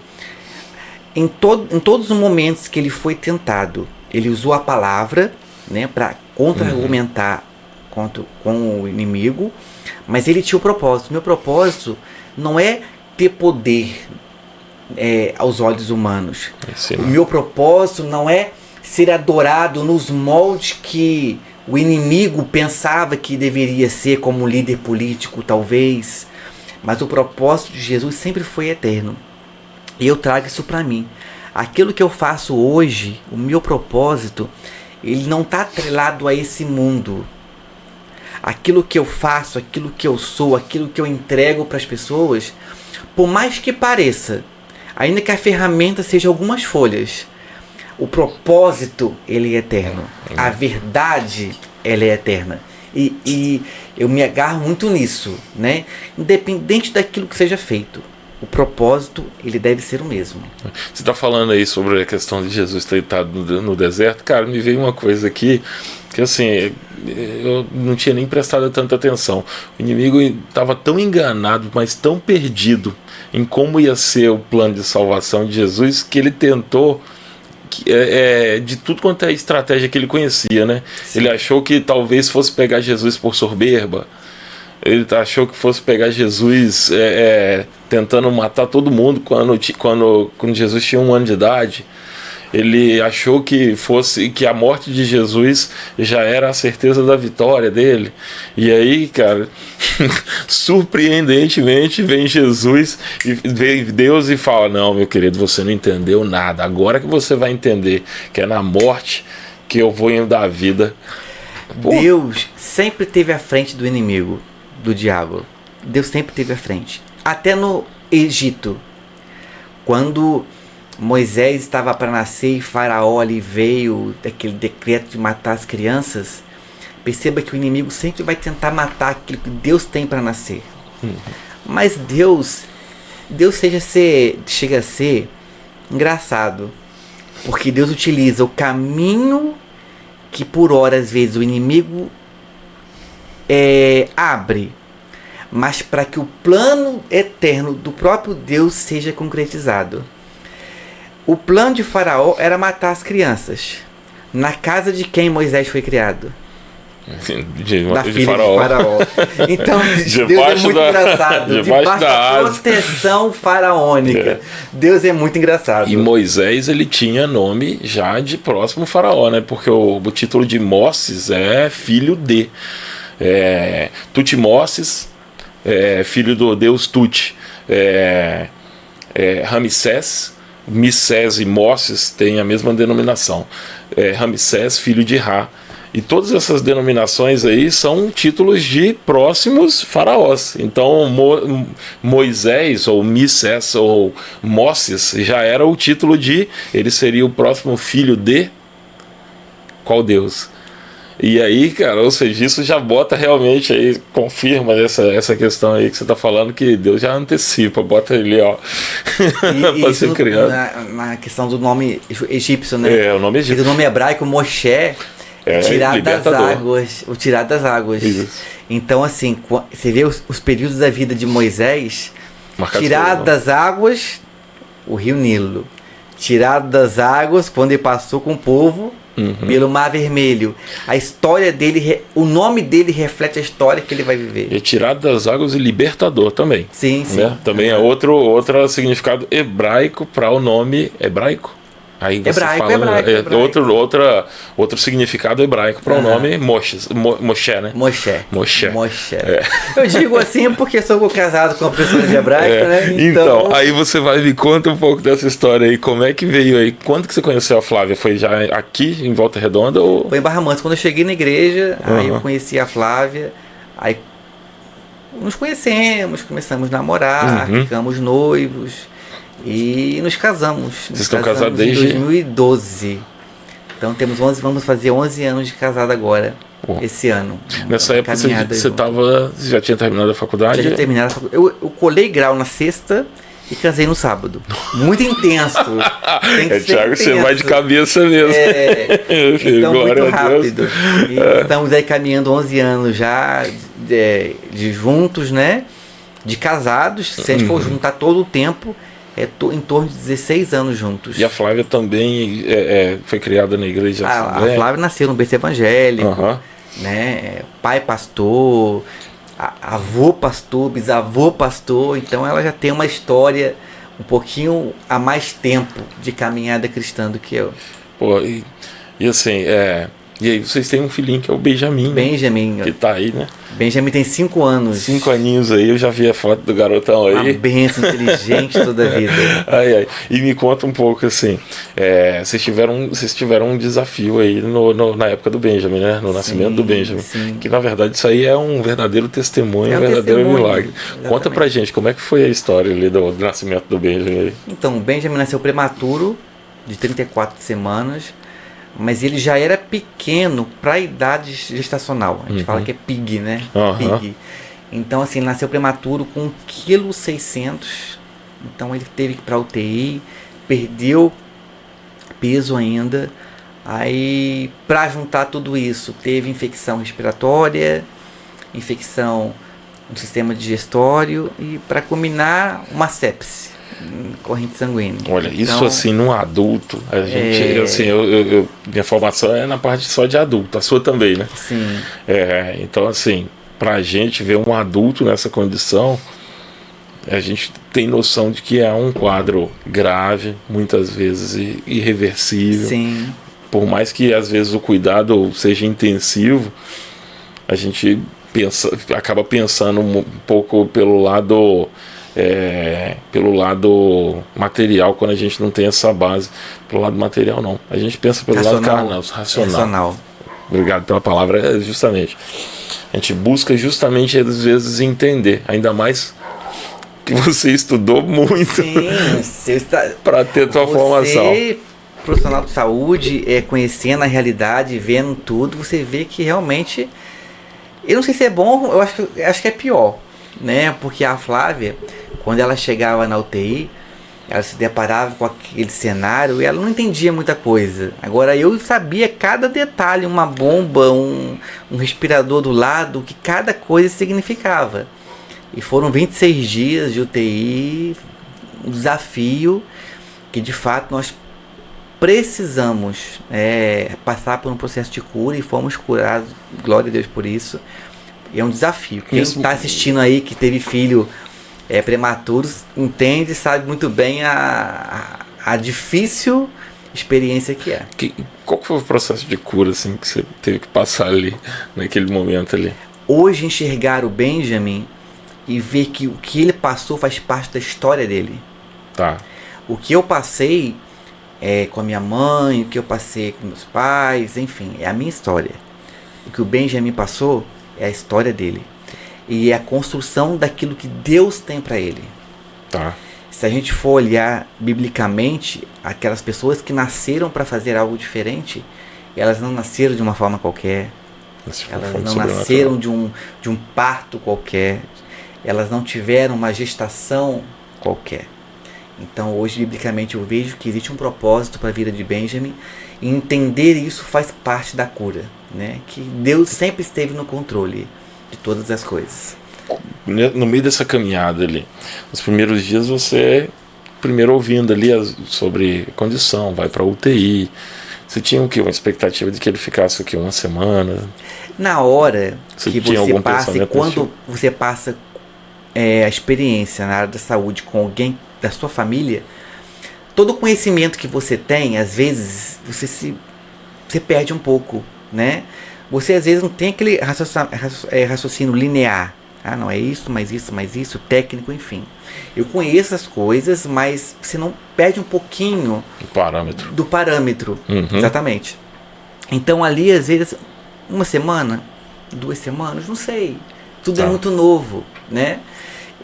em todos os momentos que ele foi tentado, ele usou a palavra, né, para contra-argumentar com o inimigo, mas ele tinha o propósito. Meu propósito não é ter poder aos olhos humanos. O meu propósito não é ser adorado nos moldes que o inimigo pensava que deveria ser, como um líder político, talvez. Mas o propósito de Jesus sempre foi eterno. E eu trago isso para mim. Aquilo que eu faço hoje, o meu propósito, ele não está atrelado a esse mundo. Aquilo que eu faço, aquilo que eu sou, aquilo que eu entrego para as pessoas, por mais que pareça, ainda que a ferramenta seja algumas folhas, o propósito, ele é eterno. A verdade, ela é eterna. E eu me agarro muito nisso, né? Independente daquilo que seja feito, o propósito, ele deve ser o mesmo. Você está falando aí sobre a questão de Jesus ter estado no deserto. Cara, me veio uma coisa aqui que, assim, eu não tinha nem prestado tanta atenção. O inimigo estava tão enganado, mas tão perdido em como ia ser o plano de salvação de Jesus, que ele tentou de tudo quanto é estratégia que ele conhecia, né? Sim. Ele achou que talvez fosse pegar Jesus por soberba. Ele achou que fosse pegar Jesus tentando matar todo mundo quando Jesus tinha 1 ano de idade. Ele achou que a morte de Jesus já era a certeza da vitória dele. E aí, cara, surpreendentemente vem Jesus e vem Deus e fala: não, meu querido, você não entendeu nada. Agora que você vai entender que é na morte que eu vou dar a vida. Pô. Deus sempre esteve à frente do inimigo, do diabo. Deus sempre esteve à frente. Até no Egito, quando Moisés estava para nascer e Faraó ali veio daquele decreto de matar as crianças, perceba que o inimigo sempre vai tentar matar aquilo que Deus tem para nascer. Mas Deus chega a ser engraçado, porque Deus utiliza o caminho que por horas, às vezes, o inimigo abre, mas para que o plano eterno do próprio Deus seja concretizado. O plano de Faraó era matar as crianças. Na casa de quem Moisés foi criado? Da filha Faraó. De Faraó. Então, Deus é muito engraçado. Debaixo da proteção faraônica. Deus é muito engraçado. E Moisés, ele tinha nome já de próximo faraó, né? Porque o título de Moses é filho de. Tutmoses, filho do deus Tut. Ramsés, Missés e Moses têm a mesma denominação. Ramsés, filho de Ra. E todas essas denominações aí são títulos de próximos faraós. Então Moisés ou Missés ou Moses já era o título de... ele seria o próximo filho de qual Deus? E aí, cara, ou seja, isso já bota realmente aí, confirma essa questão aí que você tá falando, que Deus já antecipa, bota ele, ó, pra ser criado. Na questão do nome egípcio, né? O nome egípcio. E do nome hebraico, Moshe, tirado das águas. O tirado das águas. Isso. Então, assim, você vê os períodos da vida de Moisés, tirado das águas, o rio Nilo. Tirado das águas, quando ele passou com o povo, pelo Mar Vermelho. A história dele, o nome dele reflete a história que ele vai viver. E tirado das águas e libertador também. Sim, sim. Né? Também é outro significado hebraico para o nome hebraico. Aí você outro significado hebraico para o nome Moshe, né? Moshe. Eu digo assim porque sou casado com uma pessoa de hebraico, né? Então, aí você vai me conta um pouco dessa história aí. Como é que veio aí? Quando que você conheceu a Flávia? Foi já aqui em Volta Redonda? Ou... Foi em Barra Mansa. Quando eu cheguei na igreja, aí eu conheci a Flávia. Aí nos conhecemos, começamos a namorar, ficamos noivos. E nos casamos. Vocês estão casados desde 2012. Então vamos fazer 11 anos de casado agora, esse ano. Nessa época você já tinha terminado a faculdade? Já tinha terminado a faculdade. Eu colei grau na sexta e casei no sábado. Muito intenso. Thiago, você vai de cabeça mesmo. Então muito rápido. E estamos aí caminhando 11 anos já de juntos, né? De casados. Se a gente for juntar todo o tempo, em torno de 16 anos juntos. E a Flávia também foi criada na igreja? A Flávia nasceu no berço evangélico, né? Pai pastor, avô pastor, bisavô pastor. Então ela já tem uma história um pouquinho há mais tempo de caminhada cristã do que eu. Pô, e assim, E aí vocês têm um filhinho que é o Benjamin. Benjamin. Que tá aí, né? Benjamin tem 5 anos. 5 aninhos aí, eu já vi a foto do garotão aí. Uma benção, inteligente toda a vida. Ai. E me conta um pouco assim, vocês tiveram um desafio aí na época do Benjamin, né? No nascimento do Benjamin. Sim. Que na verdade isso aí é um verdadeiro testemunho, um verdadeiro milagre. Exatamente. Conta pra gente, como é que foi a história ali do nascimento do Benjamin aí? Então, o Benjamin nasceu prematuro, de 34 semanas. Mas ele já era pequeno para a idade gestacional. A gente fala que é pig, né? Pig. Então, assim, ele nasceu prematuro com 1,6 kg. Então, ele teve que ir para UTI, perdeu peso ainda. Aí, para juntar tudo isso, teve infecção respiratória, infecção no sistema digestório e, para culminar, uma sepse. Corrente sanguínea. Olha, então, isso assim, num adulto, a gente, assim, minha formação é na parte só de adulto, a sua também, né? Sim. Então, assim, pra gente ver um adulto nessa condição, a gente tem noção de que é um quadro grave, muitas vezes irreversível. Sim. Por mais que às vezes o cuidado seja intensivo, a gente acaba pensando um pouco pelo lado material, quando a gente não tem essa base. Pelo lado material não, a gente pensa pelo lado carnal, racional. Obrigado pela palavra. Justamente a gente busca justamente às vezes entender, ainda mais que você estudou muito para ter tua formação. Profissional de saúde, conhecendo a realidade, vendo tudo, você vê que realmente, eu não sei se é bom, eu acho que é pior, né? Porque a Flávia, quando ela chegava na UTI, ela se deparava com aquele cenário e ela não entendia muita coisa. Agora eu sabia cada detalhe, uma bomba, um respirador do lado, o que cada coisa significava. E foram 26 dias de UTI, um desafio que de fato nós precisamos passar por um processo de cura e fomos curados, glória a Deus por isso. É um desafio. Quem está assistindo aí que teve filho prematuro entende e sabe muito bem a difícil experiência que é. Qual foi o processo de cura assim, que você teve que passar ali, naquele momento ali? Hoje enxergar o Benjamin e ver que o que ele passou faz parte da história dele. Tá. O que eu passei com a minha mãe, o que eu passei com meus pais, enfim, é a minha história. O que o Benjamin passou é a história dele. E é a construção daquilo que Deus tem para ele. Tá. Se a gente for olhar biblicamente, aquelas pessoas que nasceram para fazer algo diferente, elas não nasceram de uma forma qualquer. Elas não nasceram de um parto qualquer. Elas não tiveram uma gestação qualquer. Então hoje, biblicamente, eu vejo que existe um propósito para a vida de Benjamin. E entender isso faz parte da cura, né? Que Deus sempre esteve no controle de todas as coisas. No meio dessa caminhada ali, nos primeiros dias você, primeiro ouvindo ali sobre condição, vai para UTI. Você tinha o quê? Uma expectativa de que ele ficasse aqui uma semana? Na hora que você passa, e quando positivo? você passa a experiência na área da saúde com alguém da sua família, todo o conhecimento que você tem, às vezes você perde um pouco, né? Você às vezes não tem aquele raciocínio linear. Ah, não, é isso, mais isso, mais isso, técnico, enfim. Eu conheço as coisas, mas você não perde um pouquinho do parâmetro. Uhum. Exatamente. Então ali, às vezes, uma semana, 2 semanas, não sei. Tudo é muito novo, né?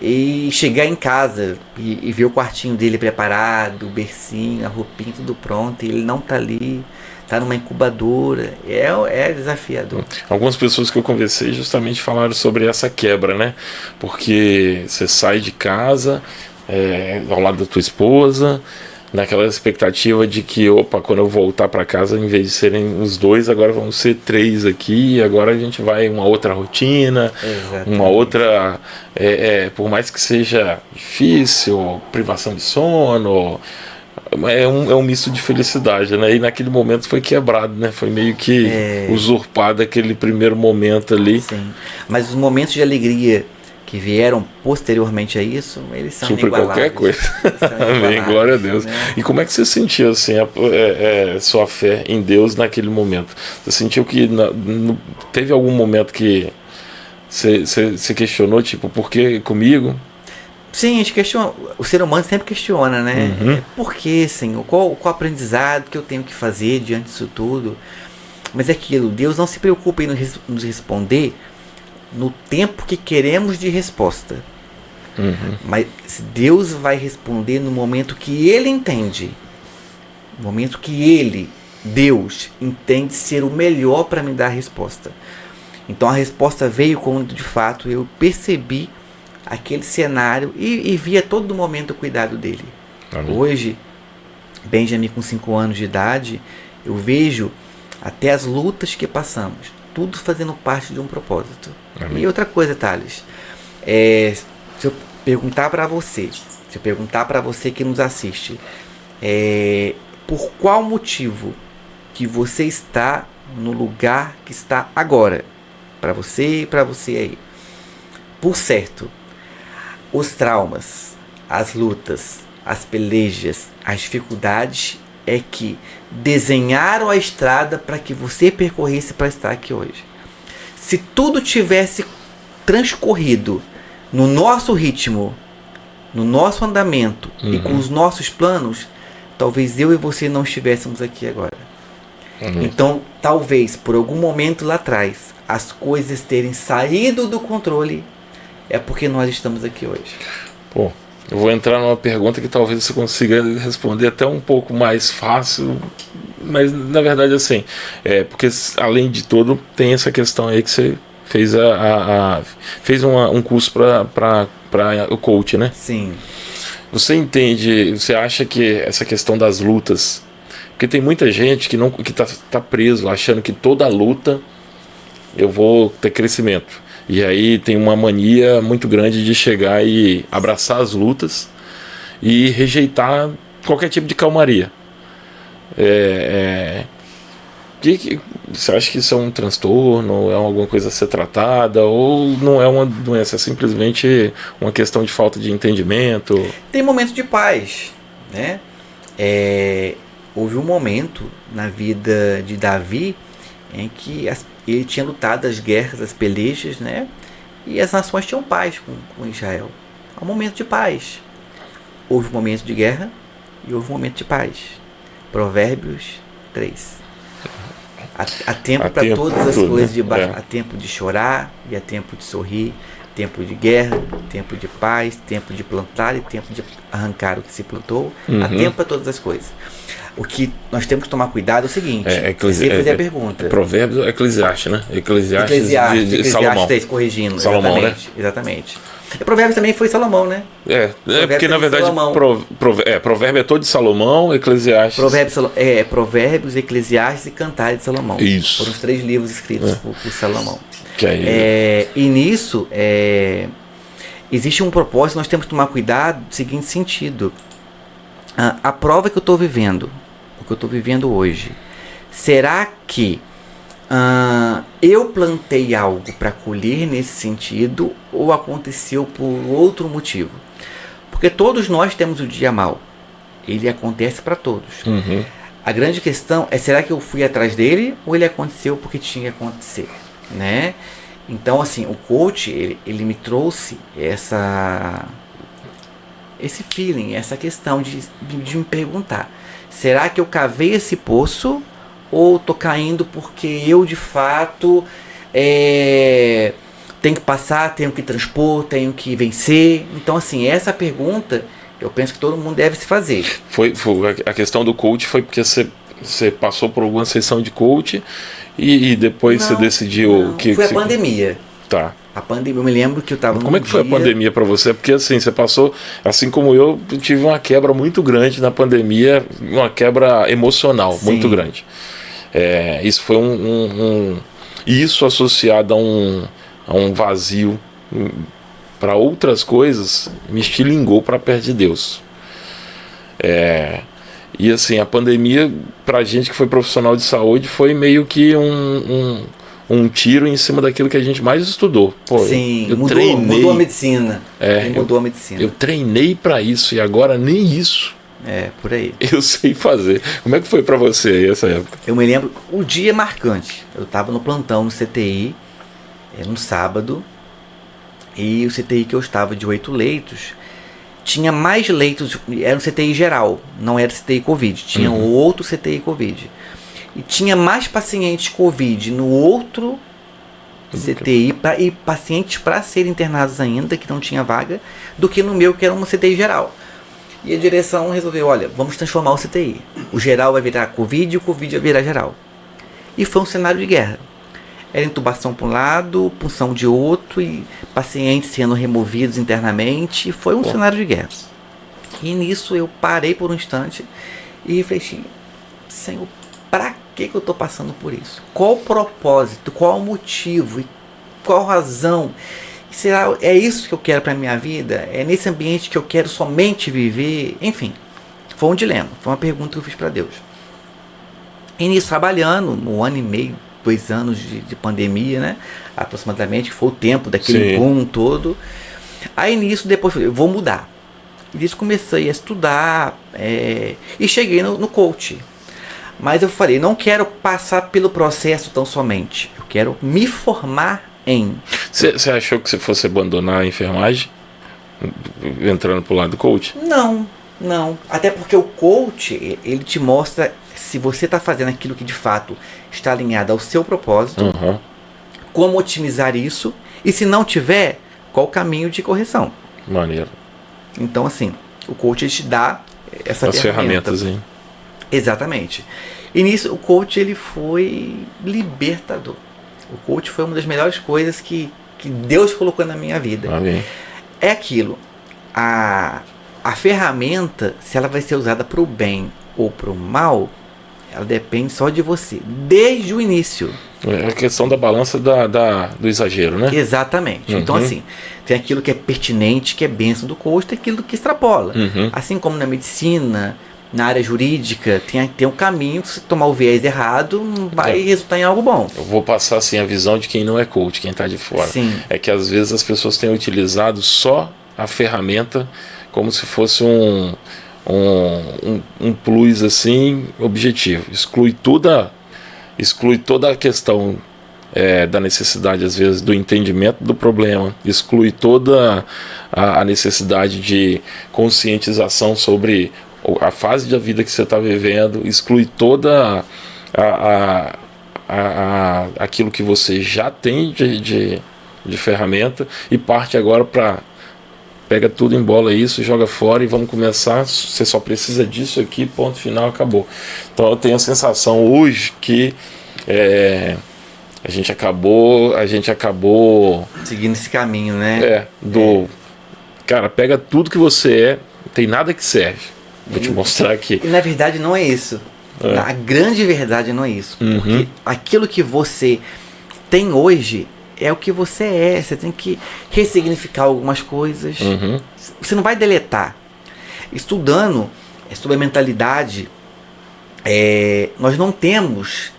E chegar em casa e ver o quartinho dele preparado, o bercinho, a roupinha, tudo pronto, e ele não tá ali, tá numa incubadora, é desafiador. Algumas pessoas que eu conversei justamente falaram sobre essa quebra, né? Porque você sai de casa ao lado da tua esposa, naquela expectativa de que, quando eu voltar para casa, em vez de serem os 2, agora vão ser 3 aqui, agora a gente vai uma outra rotina. Exatamente. Uma outra, por mais que seja difícil, privação de sono, é um misto de felicidade, né? E naquele momento foi quebrado, né? Foi meio que usurpado aquele primeiro momento ali. Sim, mas os momentos de alegria que vieram posteriormente a isso, eles são supre qualquer coisa. Amém, glória a Deus. Né? E como é que você sentiu assim, sua fé em Deus naquele momento? Você sentiu que teve algum momento que você questionou, tipo, por que comigo? Sim, a gente questiona. O ser humano sempre questiona, né? Uhum. Por que, Senhor? Qual o aprendizado que eu tenho que fazer diante disso tudo? Mas é aquilo, Deus não se preocupa em nos responder no tempo que queremos de resposta. Uhum. Mas Deus vai responder no momento que Ele entende. No momento que Ele, Deus, entende ser o melhor para me dar a resposta. Então a resposta veio quando de fato eu percebi aquele cenário e vi a todo momento o cuidado dele. Amém. Hoje, Benjamin com 5 anos de idade, eu vejo até as lutas que passamos, tudo fazendo parte de um propósito. Amém. E outra coisa, Thales, se eu perguntar para você, que nos assiste, por qual motivo que você está no lugar que está agora, para você e para você aí, por certo, os traumas, as lutas, as pelejas, as dificuldades é que desenharam a estrada para que você percorresse para estar aqui hoje. Se tudo tivesse transcorrido no nosso ritmo, no nosso andamento e com os nossos planos, talvez eu e você não estivéssemos aqui agora. Então, talvez por algum momento lá atrás, as coisas terem saído do controle, é porque nós estamos aqui hoje. Pô, eu vou entrar numa pergunta que talvez você consiga responder até um pouco mais fácil, mas na verdade assim, porque além de tudo tem essa questão aí que você fez fez um curso para o coach, né? Sim. Você acha que essa questão das lutas, porque tem muita gente que tá preso achando que toda luta eu vou ter crescimento. E aí tem uma mania muito grande de chegar e abraçar as lutas e rejeitar qualquer tipo de calmaria. Você acha que isso é um transtorno, é alguma coisa a ser tratada, ou não é uma doença, é simplesmente uma questão de falta de entendimento? Tem momentos de paz, né? Houve um momento na vida de Davi em que ele tinha lutado as guerras, as pelejas, né? E as nações tinham paz com Israel. Há um momento de paz. Houve um momento de guerra e houve um momento de paz. Provérbios 3. Há tempo para todas as coisas, há tempo de chorar e há tempo de sorrir, tempo de guerra, tempo de paz, tempo de plantar e tempo de arrancar o que se plantou. Há tempo para todas as coisas. O que nós temos que tomar cuidado é o seguinte, você fazer a pergunta. Provérbios, Eclesiastes, né? Eclesiastes de Salomão. 3, corrigindo. Salomão, exatamente. E Provérbios também foi Salomão, né? Porque na verdade Provérbio é todo de Salomão, Eclesiastes... Provérbios, Eclesiastes e Cantares de Salomão. Isso. Foram os 3 livros escritos por Salomão. E nisso, existe um propósito, nós temos que tomar cuidado no seguinte sentido. A prova que eu estou vivendo, o que eu estou vivendo hoje, será que eu plantei algo para colher nesse sentido ou aconteceu por outro motivo? Porque todos nós temos o dia mau. Ele acontece para todos. A grande questão é, será que eu fui atrás dele ou ele aconteceu porque tinha que acontecer, né? Então, assim, o coach, ele me trouxe esse feeling, essa questão de me perguntar, será que eu cavei esse poço ou tô caindo porque eu de fato tenho que passar, tenho que transpor, tenho que vencer? Então assim, essa pergunta eu penso que todo mundo deve se fazer. Foi a questão do coach foi porque você passou por alguma sessão de coach e depois você decidiu que... Foi a pandemia. Tá. A pandemia, eu me lembro que eu estava... Como é que foi a pandemia para você? Porque assim, você passou, assim como eu tive uma quebra muito grande na pandemia, uma quebra emocional. Sim. Muito grande. Isso foi isso associado a um vazio para outras coisas, me estilingou para perto de Deus. E assim, a pandemia, pra gente que foi profissional de saúde, foi meio que um tiro em cima daquilo que a gente mais estudou. Pô, sim, eu mudou a medicina. Mudou a medicina. Eu treinei para isso e agora nem isso. Por aí. Eu sei fazer. Como é que foi para você aí essa época? Eu me lembro, o dia marcante. Eu estava no plantão no CTI, no sábado, e o CTI que eu estava de 8 leitos, tinha mais leitos, era um CTI geral, não era CTI Covid, tinha outro CTI Covid. E tinha mais pacientes Covid no outro CTI e pacientes para serem internados ainda, que não tinha vaga, do que no meu, que era uma CTI geral. E a direção resolveu, olha, vamos transformar o CTI. O geral vai virar Covid e o Covid vai virar geral. E foi um cenário de guerra. Era intubação para um lado, punção de outro, e pacientes sendo removidos internamente. E foi um cenário de guerra. E nisso eu parei por um instante e refleti, Senhor, para que eu estou passando por isso? Qual o propósito? Qual o motivo? E qual a razão? Será é isso que eu quero para minha vida? É nesse ambiente que eu quero somente viver? Enfim, foi um dilema. Foi uma pergunta que eu fiz para Deus. E nisso, trabalhando, no ano e meio, 2 anos de pandemia, né? Aproximadamente, que foi o tempo daquele boom todo. Aí nisso, depois eu vou mudar. E nisso comecei a estudar e cheguei no coach. Mas eu falei, não quero passar pelo processo tão somente. Eu quero me formar em... Você achou que você fosse abandonar a enfermagem? Entrando pro lado do coach? Não. Até porque o coach, ele te mostra se você está fazendo aquilo que de fato está alinhado ao seu propósito, como otimizar isso, e se não tiver, qual o caminho de correção. Maneiro. Então, assim, o coach te dá essa ferramentas, hein? Exatamente. E nisso, o coach ele foi libertador. O coach foi uma das melhores coisas que Deus colocou na minha vida. Amém. É aquilo. A ferramenta, se ela vai ser usada para o bem ou para o mal, ela depende só de você, desde o início. É a questão da balança do exagero, né? Exatamente. Então, assim, tem aquilo que é pertinente, que é bênção do coach, tem aquilo que extrapola. Assim como na medicina, na área jurídica, tem um caminho que se tomar o viés errado, vai resultar em algo bom. Eu vou passar assim a visão de quem não é coach, quem está de fora. Sim. É que às vezes as pessoas têm utilizado só a ferramenta como se fosse um plus assim, objetivo. Exclui toda a questão da necessidade, às vezes, do entendimento do problema, exclui toda a necessidade de conscientização sobre a fase da vida que você está vivendo, exclui toda aquilo que você já tem de ferramenta e parte agora para pega tudo, embola isso, joga fora e vamos começar. Você só precisa disso aqui, ponto final, acabou. Então eu tenho a sensação hoje que a gente acabou seguindo esse caminho, né? Cara, pega tudo que você é, não tem nada que serve. Vou te mostrar aqui. E na verdade não é isso. A grande verdade não é isso. Porque aquilo que você tem hoje é o que você é. Você tem que ressignificar algumas coisas. Você não vai deletar. Estudando sobre a mentalidade, nós não temos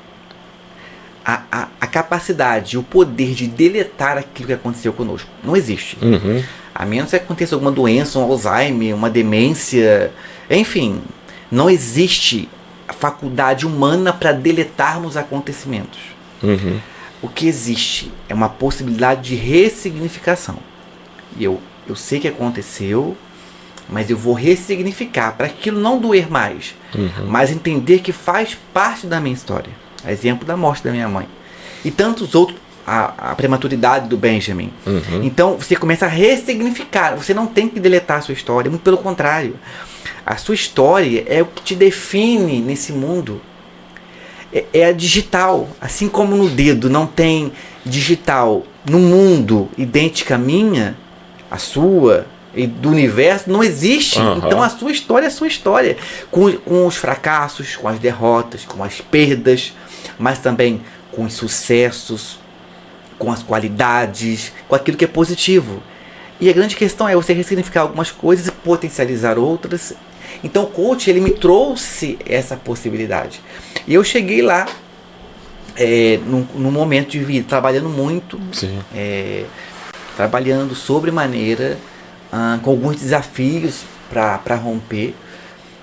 a capacidade, o poder de deletar aquilo que aconteceu conosco. Não existe. A menos que aconteça alguma doença, um Alzheimer, uma demência, enfim, não existe a faculdade humana para deletarmos acontecimentos. O que existe é uma possibilidade de ressignificação. E eu sei que aconteceu, mas eu vou ressignificar para aquilo não doer mais, mas entender que faz parte da minha história. Exemplo da morte da minha mãe. E tantos outros, a prematuridade do Benjamin. Então você começa a ressignificar. Você não tem que deletar a sua história, muito pelo contrário. A sua história é o que te define nesse mundo. É a digital. Assim como no dedo não tem digital no mundo idêntica à minha, a sua e do universo, não existe. Então a sua história é a sua história. Com os fracassos, com as derrotas, com as perdas, mas também com os sucessos, com as qualidades, com aquilo que é positivo. E a grande questão é você ressignificar algumas coisas e potencializar outras. Então o coach, ele me trouxe essa possibilidade. E eu cheguei lá num momento de vida, trabalhando muito, trabalhando sobremaneira, com alguns desafios para romper.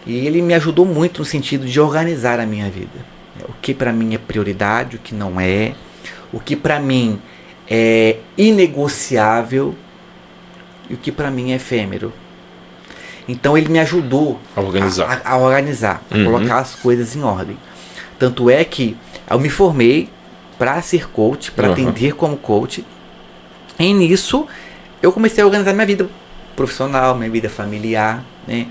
E ele me ajudou muito no sentido de organizar a minha vida. O que para mim é prioridade, o que não é. O que para mim é inegociável e o que para mim é efêmero. Então ele me ajudou a organizar, a colocar as coisas em ordem. Tanto é que eu me formei para ser coach, para atender como coach. E nisso eu comecei a organizar minha vida profissional, minha vida familiar, né?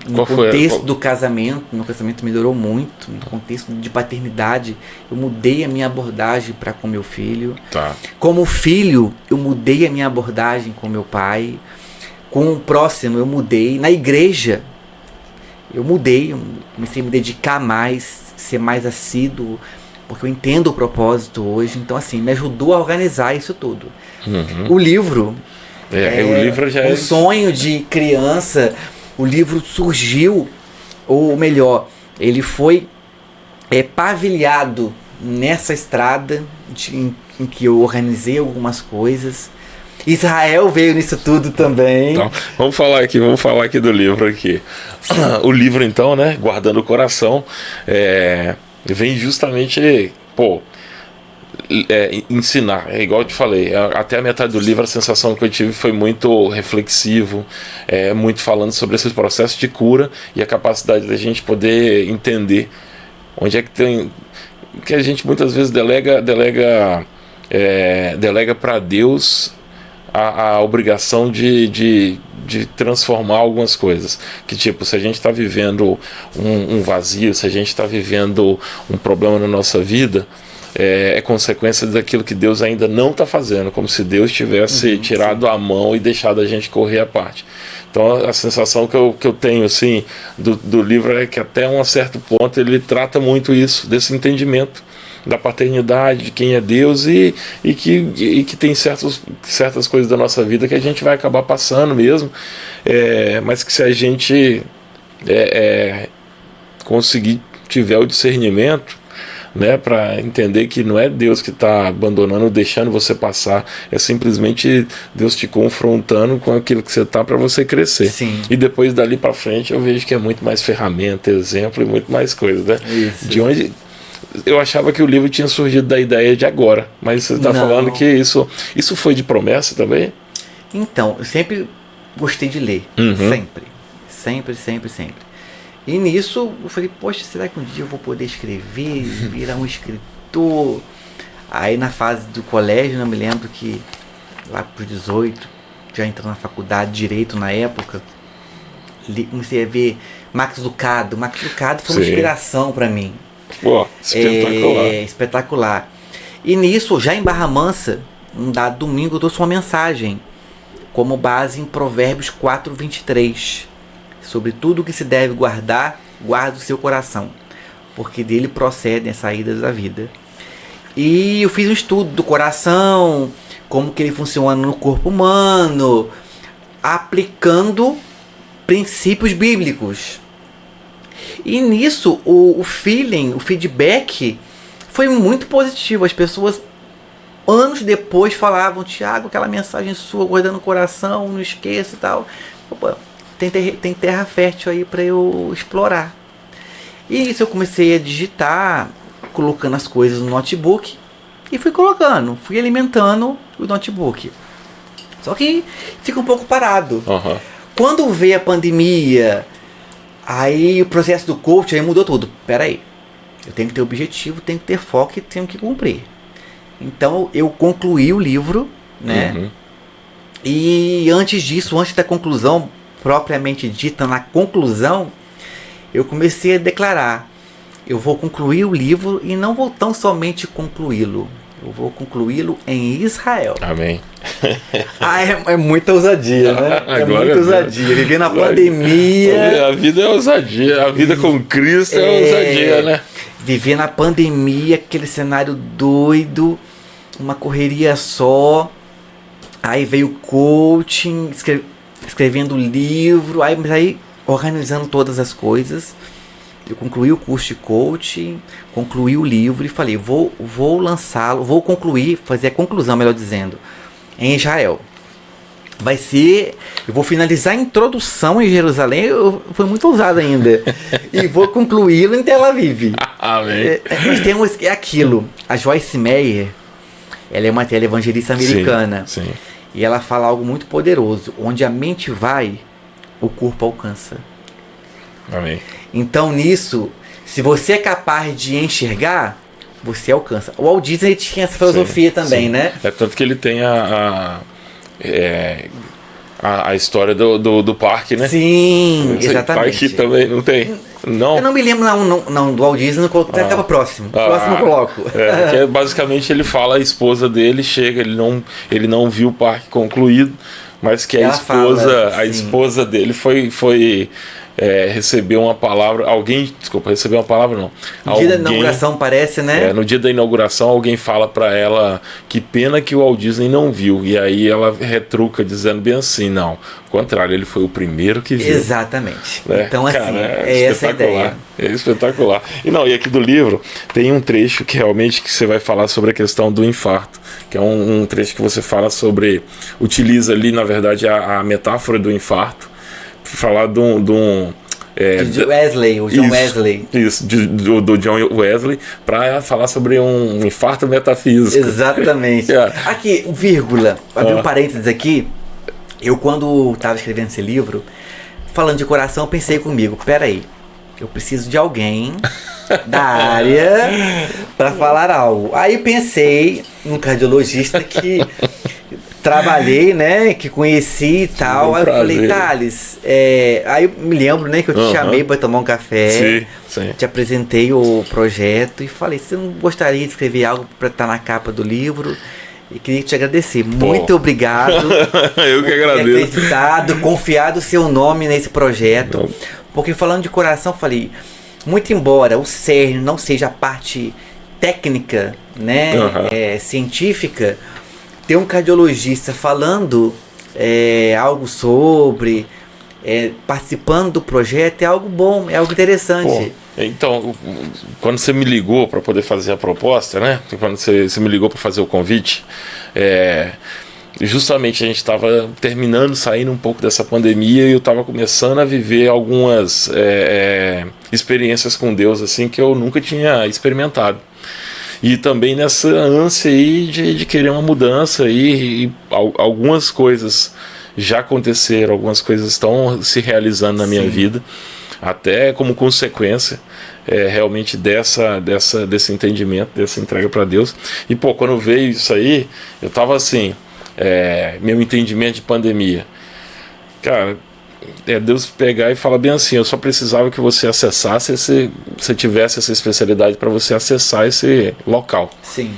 No contexto do casamento, meu casamento melhorou muito. No contexto de paternidade, eu mudei a minha abordagem para com meu filho. Como filho, eu mudei a minha abordagem com meu pai. Com o próximo, eu mudei. Na igreja, eu mudei. Eu comecei a me dedicar mais, ser mais assíduo, porque eu entendo o propósito hoje. Então, assim, me ajudou a organizar isso tudo. O livro, o livro já um sonho de criança. O livro surgiu, ou melhor, ele foi pavilhado nessa estrada em que eu organizei algumas coisas. Israel veio nisso tudo também. Então, vamos falar aqui do livro aqui. O livro, então, né, Guardando o Coração, vem justamente, ensinar, igual eu te falei, até a metade do livro a sensação que eu tive foi muito reflexivo, muito falando sobre esses processos de cura e a capacidade da gente poder entender onde é que tem, que a gente muitas vezes delega para Deus a obrigação de transformar algumas coisas, que tipo, se a gente está vivendo um vazio, se a gente está vivendo um problema na nossa vida, é consequência daquilo que Deus ainda não está fazendo, como se Deus tivesse tirado a mão e deixado a gente correr à parte. Então a sensação que eu tenho assim, do livro é que até um certo ponto ele trata muito isso, desse entendimento da paternidade, de quem é Deus e que tem certas coisas da nossa vida que a gente vai acabar passando mesmo, mas que se a gente conseguir, tiver o discernimento, né, para entender que não é Deus que está abandonando, deixando você passar, é simplesmente Deus te confrontando com aquilo que você está para você crescer. Sim. E depois dali para frente eu vejo que é muito mais ferramenta, exemplo e muito mais coisa, né? Isso. De onde eu achava que o livro tinha surgido da ideia de agora, mas você está falando que isso foi de promessa também? Então, eu sempre gostei de ler, sempre. E nisso eu falei, poxa, será que um dia eu vou poder escrever, virar um escritor? Aí na fase do colégio, eu me lembro que lá por 18, já entrando na faculdade de Direito na época, comecei a ver Max Lucado. Max Lucado foi uma inspiração para mim. Pô, espetacular. Espetacular. E nisso, já em Barra Mansa, um dado domingo, eu trouxe uma mensagem como base em Provérbios 4:23. Sobre tudo que se deve guardar, guarda o seu coração, porque dele procedem as saídas da vida. E eu fiz um estudo do coração, como que ele funciona no corpo humano, aplicando princípios bíblicos. E nisso o feedback foi muito positivo. As pessoas anos depois falavam, Thiago, aquela mensagem sua, guardando o coração, não esqueça e tal. Opa, tem terra fértil aí para eu explorar. E isso eu comecei a digitar, colocando as coisas no notebook e fui alimentando o notebook. Só que fica um pouco parado. Quando veio a pandemia, aí o processo do coach aí mudou tudo. Pera aí, eu tenho que ter objetivo, tenho que ter foco e tenho que cumprir. Então eu concluí o livro, né? E antes disso, antes da conclusão propriamente dita, na conclusão, eu comecei a declarar: eu vou concluir o livro e não vou tão somente concluí-lo, eu vou concluí-lo em Israel. Amém. É muita ousadia, né? É muita ousadia. Viver na pandemia. A vida é ousadia. A vida com Cristo é ousadia, né? Viver na pandemia, aquele cenário doido, uma correria só. Aí veio o coaching, escrevendo livro, aí organizando todas as coisas. eu concluí o curso de coaching, concluí o livro e falei, vou lançá-lo, vou concluir, fazer a conclusão, melhor dizendo, em Israel. Vai ser, eu vou finalizar a introdução em Jerusalém, foi muito ousado ainda, e vou concluí-lo em Tel Aviv. Amém. Nós temos aquilo, a Joyce Meyer, ela é uma televangelista americana, sim. E ela fala algo muito poderoso, onde a mente vai, o corpo alcança. Amém. Então nisso, se você é capaz de enxergar, você alcança. O Walt Disney tinha essa filosofia também, né? É tanto que ele tem a história do parque, né? Sim, exatamente. Parque também não tem? Não? Eu não me lembro não do Walt Disney, acaba próximo. Próximo eu coloco. Que basicamente ele fala, a esposa dele chega, ele não viu o parque concluído, mas que a esposa dele foi recebeu uma palavra, recebeu uma palavra não. No dia da inauguração parece, né? No dia da inauguração alguém fala pra ela que pena que o Walt Disney não viu, e aí ela retruca dizendo bem assim, não, ao contrário, ele foi o primeiro que viu. Exatamente. Né? Então assim, Cara, é essa a ideia. É espetacular. E aqui do livro tem um trecho que realmente que você vai falar sobre a questão do infarto, que é um trecho que você fala sobre, utiliza ali na verdade a metáfora do infarto, falar de Wesley, o John Wesley. Isso, do John Wesley, para falar sobre um infarto metafísico. Exatamente. Aqui, vírgula, abri um parênteses aqui. Eu, quando estava escrevendo esse livro, falando de coração, pensei comigo, peraí, eu preciso de alguém da área para falar algo. Aí pensei num cardiologista que trabalhei, né, que conheci e tal. Aí eu falei, Thales, aí eu me lembro, né, que eu te chamei para tomar um café, te apresentei o projeto e falei, você não gostaria de escrever algo para estar na capa do livro? E queria te agradecer. Muito obrigado. Eu que agradeço. Por ter acreditado, confiado o seu nome nesse projeto. Porque falando de coração, falei, muito embora o cerne não seja a parte técnica, né, científica, ter um cardiologista falando algo sobre, participando do projeto é algo bom, é algo interessante. Então, quando você me ligou para poder fazer a proposta, né? Quando você me ligou para fazer o convite, justamente a gente estava saindo um pouco dessa pandemia e eu estava começando a viver algumas experiências com Deus assim que eu nunca tinha experimentado. E também nessa ânsia aí de querer uma mudança e algumas coisas já aconteceram, algumas coisas estão se realizando na minha vida, até como consequência realmente desse entendimento, dessa entrega para Deus. E quando veio isso aí, eu tava assim, meu entendimento de pandemia, cara, Deus pegar e falar bem assim, eu só precisava que você acessasse, você tivesse essa especialidade para você acessar esse local. Sim.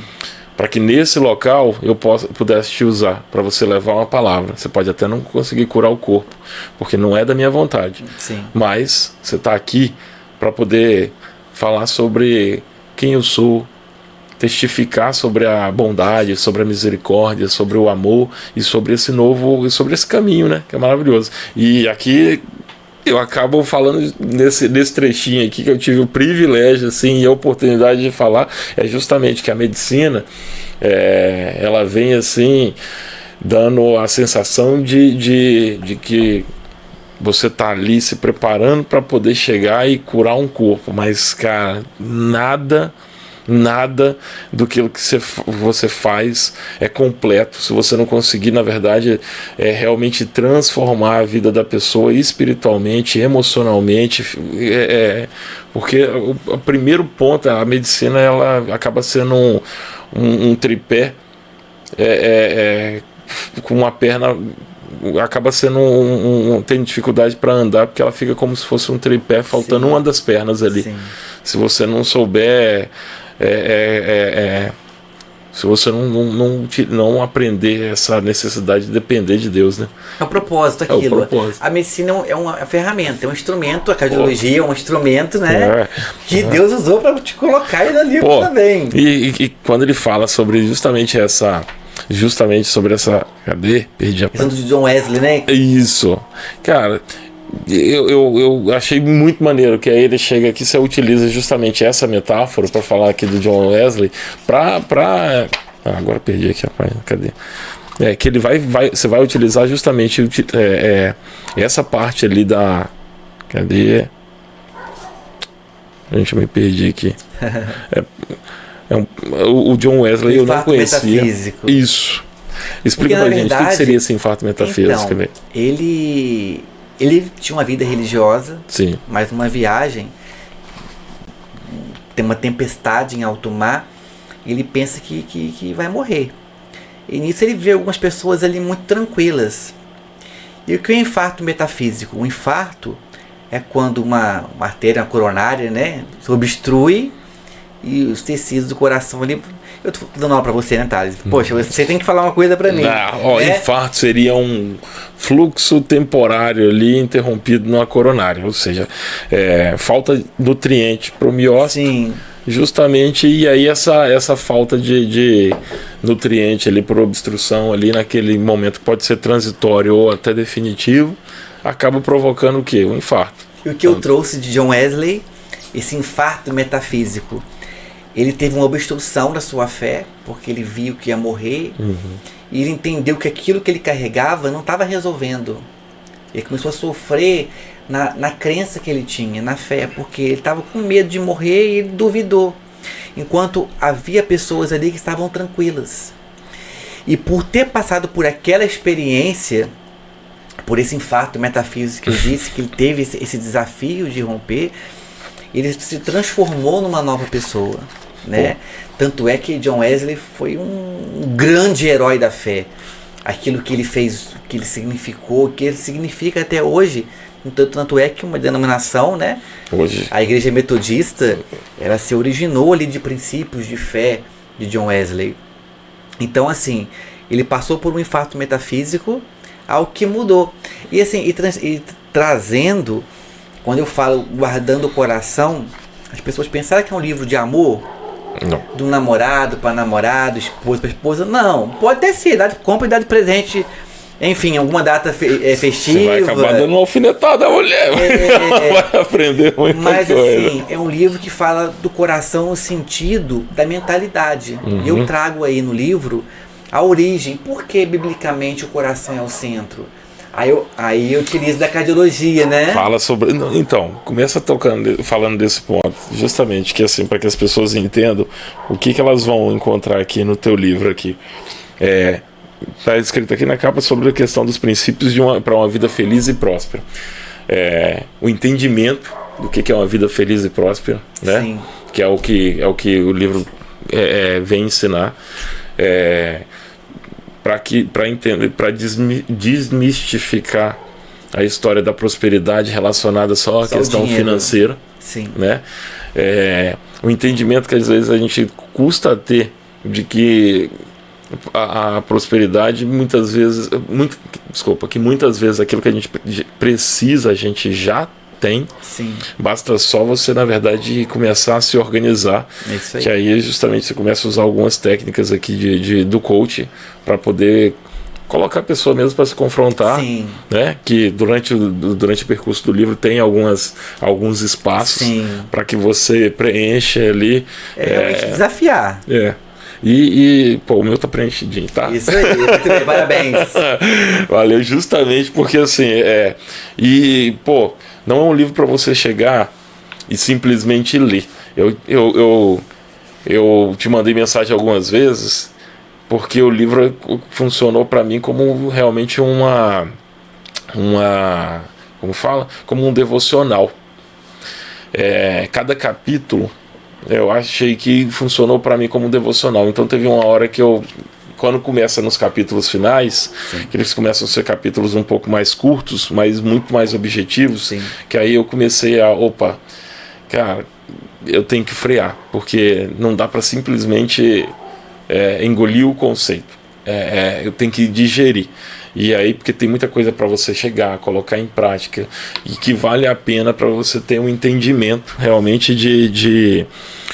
Para que nesse local eu pudesse te usar para você levar uma palavra. Você pode até não conseguir curar o corpo, porque não é da minha vontade. Sim. Mas você está aqui para poder falar sobre quem eu sou, testificar sobre a bondade, sobre a misericórdia, sobre o amor e sobre sobre esse caminho, né, que é maravilhoso. E aqui eu acabo falando nesse trechinho aqui que eu tive o privilégio assim, e a oportunidade de falar, justamente que a medicina ela vem assim dando a sensação de que você tá ali se preparando para poder chegar e curar um corpo, mas cara, nada do que você faz é completo se você não conseguir, na verdade, realmente transformar a vida da pessoa espiritualmente, emocionalmente, porque o primeiro ponto, a medicina, ela acaba sendo um tripé, com uma perna, acaba sendo tem dificuldade para andar, porque ela fica como se fosse um tripé, faltando uma das pernas ali. Sim. Se você não souber se você não aprender essa necessidade de depender de Deus, né? É o propósito aquilo. O propósito. A medicina é uma ferramenta, é um instrumento, a cardiologia é um instrumento, né? Que Deus usou para te colocar aí no livro também. E quando ele fala sobre justamente sobre essa... Cadê? Perdi a... questão do John Wesley, né? Isso. Cara, eu achei muito maneiro que aí ele chega aqui, você utiliza justamente essa metáfora para falar aqui do John Wesley agora perdi aqui a página, cadê? Que ele você vai utilizar justamente essa parte ali da... Cadê? Gente, eu me perdi aqui. O John Wesley eu não conhecia. Metafísico. Isso. Explica pra gente o que seria esse infarto metafísico. Então, ele tinha uma vida religiosa, sim, mas numa viagem, tem uma tempestade em alto mar, ele pensa que vai morrer. E nisso ele vê algumas pessoas ali muito tranquilas. E o que é o infarto metafísico? O infarto é quando uma artéria coronária, né, se obstrui e os tecidos do coração ali... Eu tô dando aula pra você, né, Thales? Poxa, você tem que falar uma coisa pra mim. Infarto seria um fluxo temporário ali interrompido numa coronária, ou seja, falta nutriente pro miócito. Sim. Justamente, e aí essa falta de nutriente ali por obstrução ali naquele momento que pode ser transitório ou até definitivo, acaba provocando o quê? Um infarto. E o que eu trouxe de John Wesley, esse infarto metafísico, ele teve uma obstrução da sua fé, porque ele viu que ia morrer, e ele entendeu que aquilo que ele carregava não estava resolvendo. Ele começou a sofrer na crença que ele tinha, na fé, porque ele estava com medo de morrer e ele duvidou. Enquanto havia pessoas ali que estavam tranquilas. E por ter passado por aquela experiência, por esse infarto metafísico que eu disse, que ele teve esse desafio de romper, ele se transformou numa nova pessoa, né? Tanto é que John Wesley foi um grande herói da fé. Aquilo que ele fez, que ele significou, que ele significa até hoje. Tanto é que uma denominação, né? Hoje. A Igreja Metodista, ela se originou ali de princípios de fé de John Wesley. Então, assim, ele passou por um infarto metafísico, algo que mudou. E assim, e trazendo, quando eu falo guardando o coração, as pessoas pensaram que é um livro de amor? Não. Do namorado para namorado, esposa para esposa. Não, pode até ser, compra e dá de presente, enfim, alguma data festiva. Você vai acabar dando uma alfinetada à mulher, vai aprender muita mas, coisa. Mas assim, é um livro que fala do coração no sentido da mentalidade. E eu trago aí no livro a origem, por que biblicamente o coração é o centro. Aí eu utilizo da cardiologia, né? Fala sobre... Então, começa falando desse ponto, justamente, que assim, para que as pessoas entendam o que elas vão encontrar aqui no teu livro aqui. Está escrito aqui na capa sobre a questão dos princípios para uma vida feliz e próspera. O entendimento do que é uma vida feliz e próspera, né? Sim. Que é o que o livro vem ensinar. Para entender, para desmistificar a história da prosperidade relacionada só à questão financeira. Sim. Né? O entendimento que às vezes a gente custa a ter de que a prosperidade muitas vezes aquilo que a gente precisa a gente já tem. Sim. Basta só você, na verdade, começar a se organizar. É isso aí. Que aí justamente você começa a usar algumas técnicas aqui do coach para poder colocar a pessoa mesmo para se confrontar. Sim. Né? Que durante o percurso do livro tem alguns espaços para que você preencha ali. Realmente desafiar. Pô, o meu tá preenchidinho, tá? Isso aí, muito bem, parabéns. Valeu, justamente porque assim, pô, não é um livro para você chegar e simplesmente ler. Eu te mandei mensagem algumas vezes porque o livro funcionou para mim como realmente como um devocional. Cada capítulo eu achei que funcionou para mim como um devocional. Então teve uma hora que quando começa nos capítulos finais, que eles começam a ser capítulos um pouco mais curtos, mas muito mais objetivos, que aí eu comecei cara, eu tenho que frear, porque não dá para simplesmente engolir o conceito. Eu tenho que digerir. E aí, porque tem muita coisa para você chegar, colocar em prática, e que vale a pena para você ter um entendimento realmente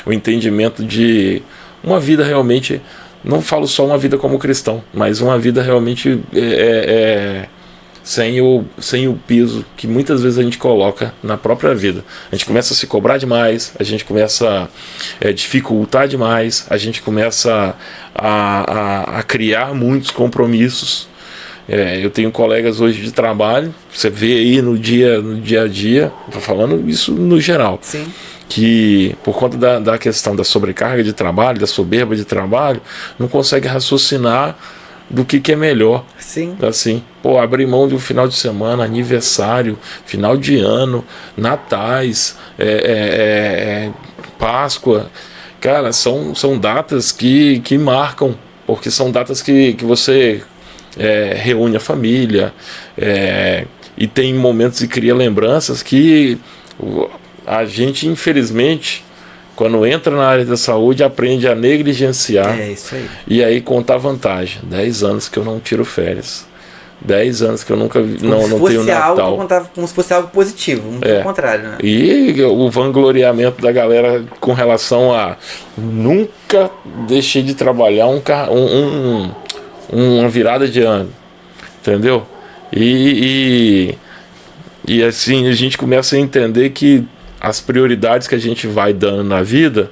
um entendimento de uma vida realmente, não falo só uma vida como cristão, mas uma vida realmente sem o peso que muitas vezes a gente coloca na própria vida. A gente começa a se cobrar demais, a gente começa a dificultar demais, a gente começa a criar muitos compromissos. Eu tenho colegas hoje de trabalho, você vê aí no dia a dia, estou falando isso no geral. Sim. Que por conta da questão da sobrecarga de trabalho, da soberba de trabalho, não consegue raciocinar do que é melhor. Sim. Assim, abrir mão de um final de semana, aniversário, final de ano, natais, Páscoa. Cara, são datas que marcam, porque são datas que você reúne a família, e tem momentos e cria lembranças que a gente, infelizmente, quando entra na área da saúde, aprende a negligenciar. Isso aí. E aí contar vantagem. 10 anos que eu não tiro férias. 10 anos que eu nunca não tenho Natal. Como se fosse algo positivo, muito pelo contrário, né? E o vangloriamento da galera com relação a nunca deixei de trabalhar uma virada de ano. Entendeu? E assim a gente começa a entender que as prioridades que a gente vai dando na vida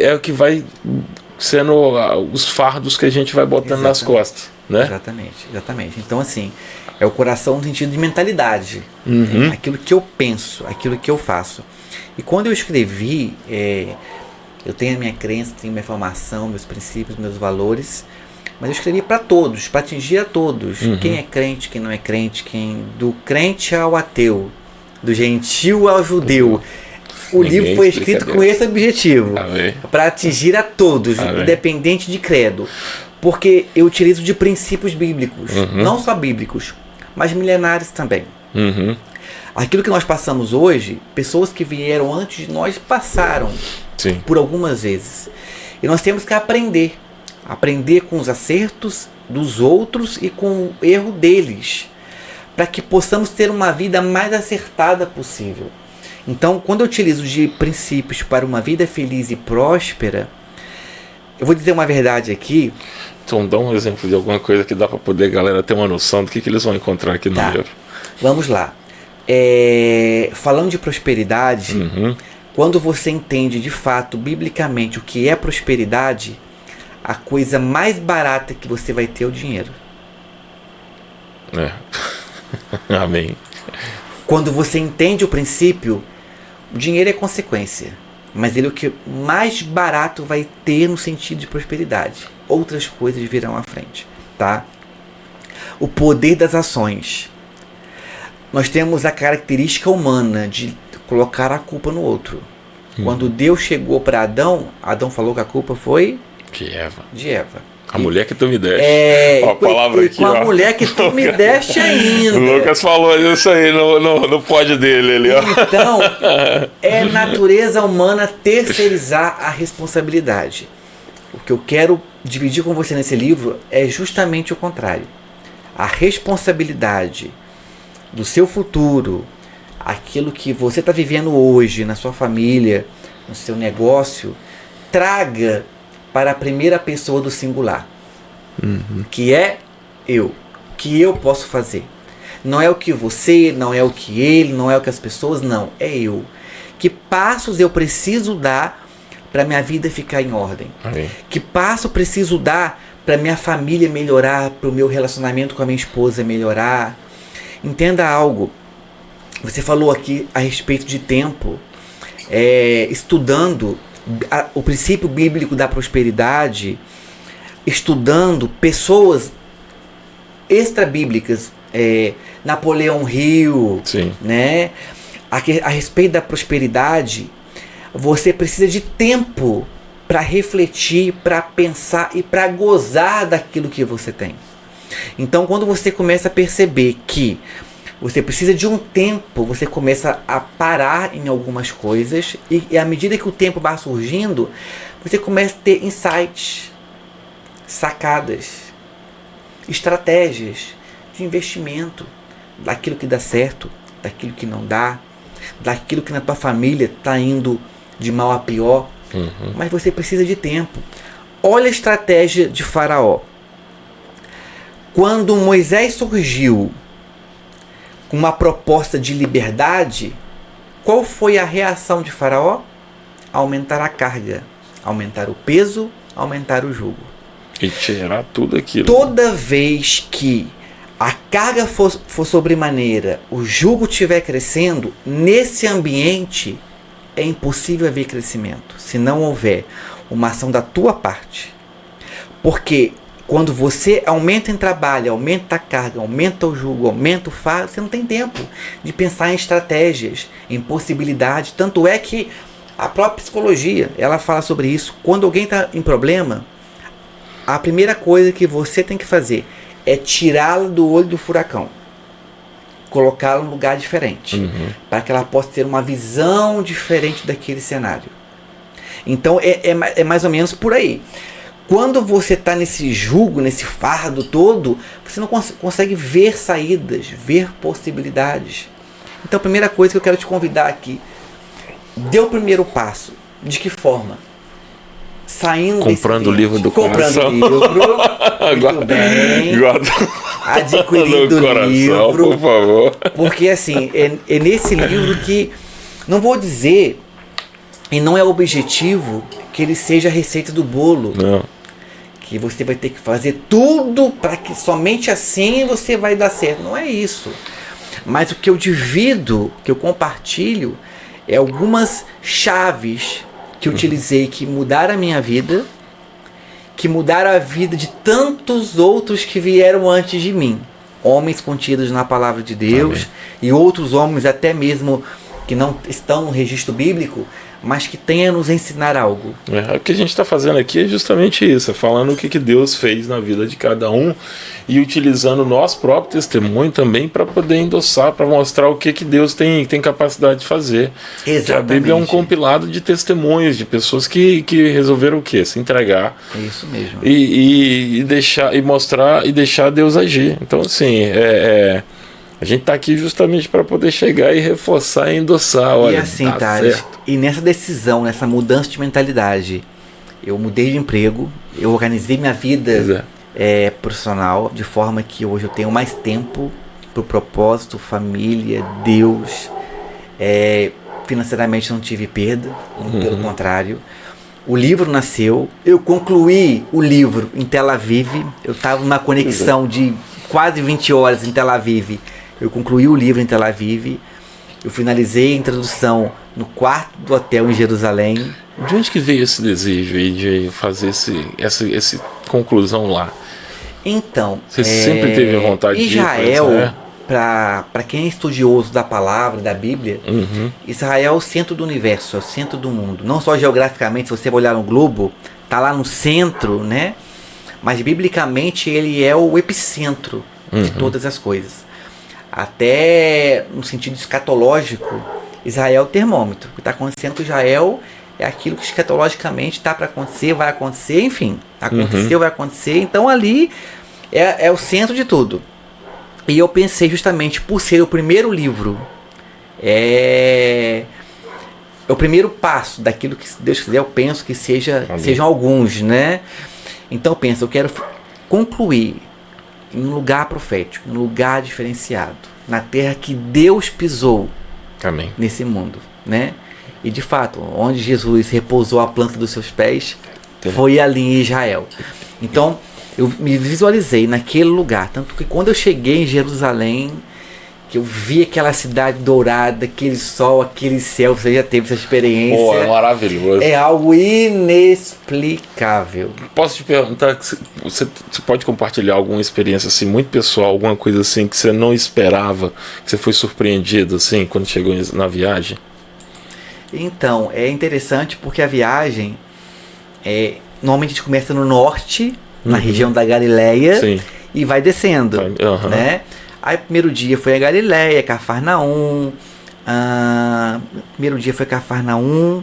é o que vai sendo os fardos que a gente vai botando nas costas, né? Exatamente. Então, assim, é o coração no sentido de mentalidade. Uhum. Aquilo que eu penso, aquilo que eu faço. E quando eu escrevi, eu tenho a minha crença, tenho minha formação, meus princípios, meus valores, mas eu escrevi para todos, para atingir a todos. Uhum. Quem é crente, quem não é crente, do crente ao ateu, do gentil ao judeu. O livro foi escrito com esse objetivo, para atingir a todos, independente de credo. Porque eu utilizo de princípios bíblicos, não só bíblicos, mas milenares também. Uhum. Aquilo que nós passamos hoje, pessoas que vieram antes de nós passaram por algumas vezes. E nós temos que aprender com os acertos dos outros e com o erro deles, para que possamos ter uma vida mais acertada possível. Então, quando eu utilizo de princípios para uma vida feliz e próspera, eu vou dizer uma verdade aqui. Então, dá um exemplo de alguma coisa que dá para poder a galera ter uma noção do que eles vão encontrar aqui no livro. Vamos lá. Falando de prosperidade, quando você entende de fato, biblicamente, o que é prosperidade, a coisa mais barata que você vai ter é o dinheiro. Amém. Quando você entende o princípio, o dinheiro é consequência, mas ele é o que mais barato vai ter no sentido de prosperidade. Outras coisas virão à frente, tá? O poder das ações. Nós temos a característica humana de colocar a culpa no outro. Quando Deus chegou para Adão, Adão falou que a culpa foi de Eva. A mulher que tu me deste. A palavra aqui, a mulher que tu me deste ainda. O Lucas falou isso aí no pod dele ali, ó. Então, é natureza humana terceirizar a responsabilidade. O que eu quero dividir com você nesse livro é justamente o contrário. A responsabilidade do seu futuro, aquilo que você está vivendo hoje na sua família, no seu negócio, traga para a primeira pessoa do singular, que é eu, que eu posso fazer. Não é o que você, não é o que ele, não é o que as pessoas, não, é eu. Que passos eu preciso dar para minha vida ficar em ordem? Amém. Que passo eu preciso dar para minha família melhorar, para o meu relacionamento com a minha esposa melhorar? Entenda algo. Você falou aqui a respeito de tempo, estudando o princípio bíblico da prosperidade, estudando pessoas extra-bíblicas, Napoleão Hill, né? A respeito da prosperidade, você precisa de tempo para refletir, para pensar e para gozar daquilo que você tem. Então, quando você começa a perceber que você precisa de um tempo, você começa a parar em algumas coisas e à medida que o tempo vai surgindo, você começa a ter insights, sacadas, estratégias de investimento, daquilo que dá certo, daquilo que não dá, daquilo que na tua família está indo de mal a pior, mas você precisa de tempo. Olha a estratégia de Faraó. Quando Moisés surgiu com uma proposta de liberdade, qual foi a reação de Faraó? Aumentar a carga, aumentar o peso, aumentar o jugo. E tirar tudo aquilo. Toda vez que a carga for sobremaneira, o jugo estiver crescendo, nesse ambiente é impossível haver crescimento, se não houver uma ação da tua parte. Porque quando você aumenta em trabalho, aumenta a carga, aumenta o jugo, aumenta o fardo, você não tem tempo de pensar em estratégias, em possibilidades. Tanto é que a própria psicologia, ela fala sobre isso. Quando alguém está em problema, a primeira coisa que você tem que fazer é tirá-la do olho do furacão, colocá-la em um lugar diferente, para que ela possa ter uma visão diferente daquele cenário. Então é mais ou menos por aí. Quando você está nesse jugo, nesse fardo todo, você não consegue ver saídas, ver possibilidades. Então a primeira coisa que eu quero te convidar aqui, dê o primeiro passo. De que forma? Saindo comprando o livro do coração. Comprando o livro, muito bem. Adquirindo o livro, por favor. Porque assim, é nesse livro que, não vou dizer, e não é objetivo que ele seja a receita do bolo. Não. Que você vai ter que fazer tudo para que somente assim você vai dar certo. Não é isso. Mas o que eu divido, que eu compartilho, é algumas chaves que eu utilizei que mudaram a minha vida, que mudaram a vida de tantos outros que vieram antes de mim. Homens contidos na palavra de Deus. Amém. E outros homens até mesmo que não estão no registro bíblico, mas que tenha a nos ensinar algo. O que a gente está fazendo aqui é justamente isso, falando o que Deus fez na vida de cada um e utilizando o nosso próprio testemunho também para poder endossar, para mostrar o que Deus tem capacidade de fazer. Exatamente. A Bíblia é um compilado de testemunhos, de pessoas que resolveram o quê? Se entregar. É isso mesmo. E deixar, e mostrar, e deixar Deus agir. Então, assim, a gente está aqui justamente para poder chegar e reforçar e endossar. Olha, e assim, Thales, e nessa decisão, nessa mudança de mentalidade, eu mudei de emprego, eu organizei minha vida profissional de forma que hoje eu tenho mais tempo para o propósito, família, Deus. Financeiramente não tive perda, pelo contrário. O livro nasceu, eu concluí o livro em Tel Aviv, eu estava numa conexão de quase 20 horas em Tel Aviv. Eu concluí o livro em Tel Aviv, eu finalizei a introdução no quarto do hotel em Jerusalém. De onde que veio esse desejo aí de fazer essa conclusão lá? Então, você sempre teve a vontade de Israel, para quem é estudioso da palavra, da Bíblia, Israel é o centro do universo, é o centro do mundo. Não só geograficamente, se você olhar no globo, está lá no centro, né? Mas biblicamente ele é o epicentro de todas as coisas. Até no sentido escatológico, Israel é o termômetro. O que está acontecendo com Israel é aquilo que escatologicamente está para acontecer, vai acontecer, enfim. Aconteceu, vai acontecer. Então ali é o centro de tudo. E eu pensei justamente, por ser o primeiro livro, é o primeiro passo daquilo que, se Deus quiser, eu penso que sejam alguns, né? Então eu penso, eu quero concluir em um lugar profético, em um lugar diferenciado, na terra que Deus pisou. Amém. Nesse mundo, né? E de fato, onde Jesus repousou a planta dos seus pés, foi ali em Israel. Então, eu me visualizei naquele lugar, tanto que quando eu cheguei em Jerusalém, que eu vi aquela cidade dourada, aquele sol, aquele céu, você já teve essa experiência. Pô, é maravilhoso. É algo inexplicável. Posso te perguntar, você pode compartilhar alguma experiência assim, muito pessoal, alguma coisa assim que você não esperava, que você foi surpreendido assim, quando chegou na viagem? Então, é interessante porque a viagem, normalmente a gente começa no norte, na região da Galileia, sim, e vai descendo, né? Aí primeiro dia foi a Galileia, Cafarnaum, primeiro dia foi Cafarnaum,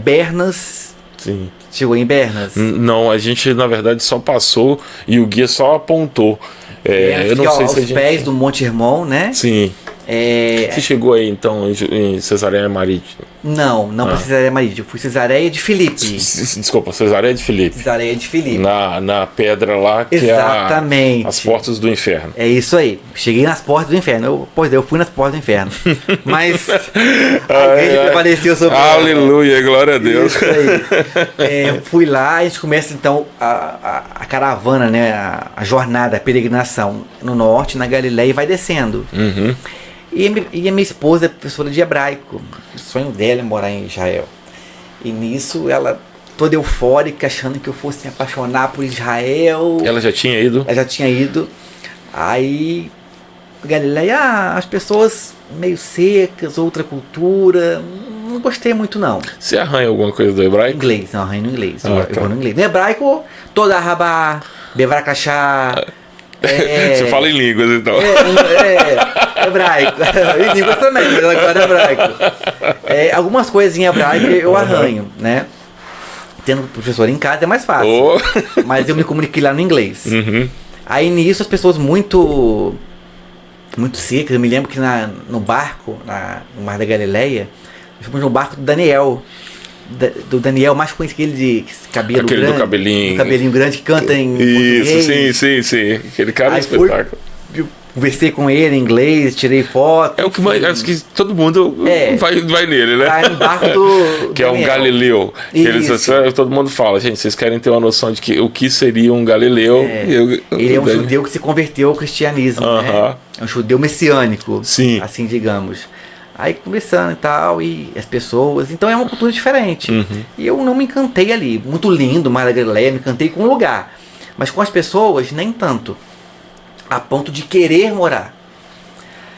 Bernas. Sim. Chegou em Bernas? Não, a gente na verdade só passou e o guia só apontou. Eu não sei se a gente... pés do Monte Hermon, né? Sim. Você chegou aí então em Cesareia Marítima? Não para Cesareia Marítima. Eu fui Cesareia de Filipe. Desculpa, Cesareia de Filipe. Cesareia de Filipe. Na pedra lá, que exatamente. É as portas do inferno. É isso aí. Cheguei nas portas do inferno. Eu fui nas portas do inferno. Mas a igreja prevaleceu sobre aleluia, glória a Deus. Isso aí. Fui lá, a gente começa então a caravana, né? A jornada, a peregrinação no norte, na Galileia, e vai descendo. Uhum. E a minha esposa é professora de hebraico. O sonho dela é morar em Israel. E nisso ela toda eufórica, achando que eu fosse me apaixonar por Israel. Ela já tinha ido? Ela já tinha ido. Aí, Galileia, as pessoas meio secas, outra cultura. Não gostei muito, não. Você arranha alguma coisa do hebraico? Inglês, não, arranho no inglês. Tá. Eu vou no inglês. No hebraico, toda rabá, bevaracachá. Você fala em línguas, então. Hebraico. Em línguas também, mas agora é hebraico. Algumas coisas em hebraico eu arranho, né? Tendo professor em casa é mais fácil. Mas eu me comuniquei lá no inglês. Uhum. Aí nisso as pessoas muito secas. Eu me lembro que no barco, no Mar da Galileia, nós fomos no barco do Daniel. Do Daniel, mais conhecido, aquele de cabelo aquele grande. Do cabelinho grande que canta em português. Sim. Aquele cara é espetáculo. Conversei com ele em inglês, tirei foto. É o que mais. Acho que todo mundo vai nele, né? Vai no barco do que Daniel. É um Galileu. Todo mundo fala, gente, vocês querem ter uma noção de o que seria um Galileu. Ele é um judeu que se converteu ao cristianismo. Né? É um judeu messiânico. Sim. Assim, digamos. Aí conversando e tal, e as pessoas. Então é uma cultura diferente. Uhum. E eu não me encantei ali. Muito lindo, Mar da Galileia, me encantei com o lugar. Mas com as pessoas, nem tanto. A ponto de querer morar.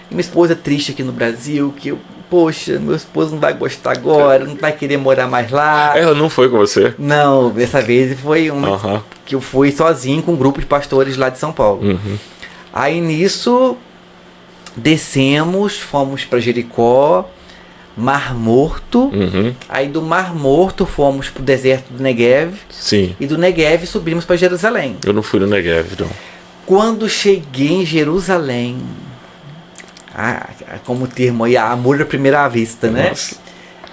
E minha esposa triste aqui no Brasil, que poxa, meu esposo não vai gostar agora, não vai querer morar mais lá. Ela não foi com você? Não, dessa vez foi uma que eu fui sozinho com um grupo de pastores lá de São Paulo. Uhum. Aí nisso, descemos, fomos para Jericó, Mar Morto. Uhum. Aí do Mar Morto fomos pro deserto do Negev. Sim. E do Negev subimos para Jerusalém. Eu não fui no Negev, não. Quando cheguei em Jerusalém, como termo aí, amor à primeira vista, né? Nossa.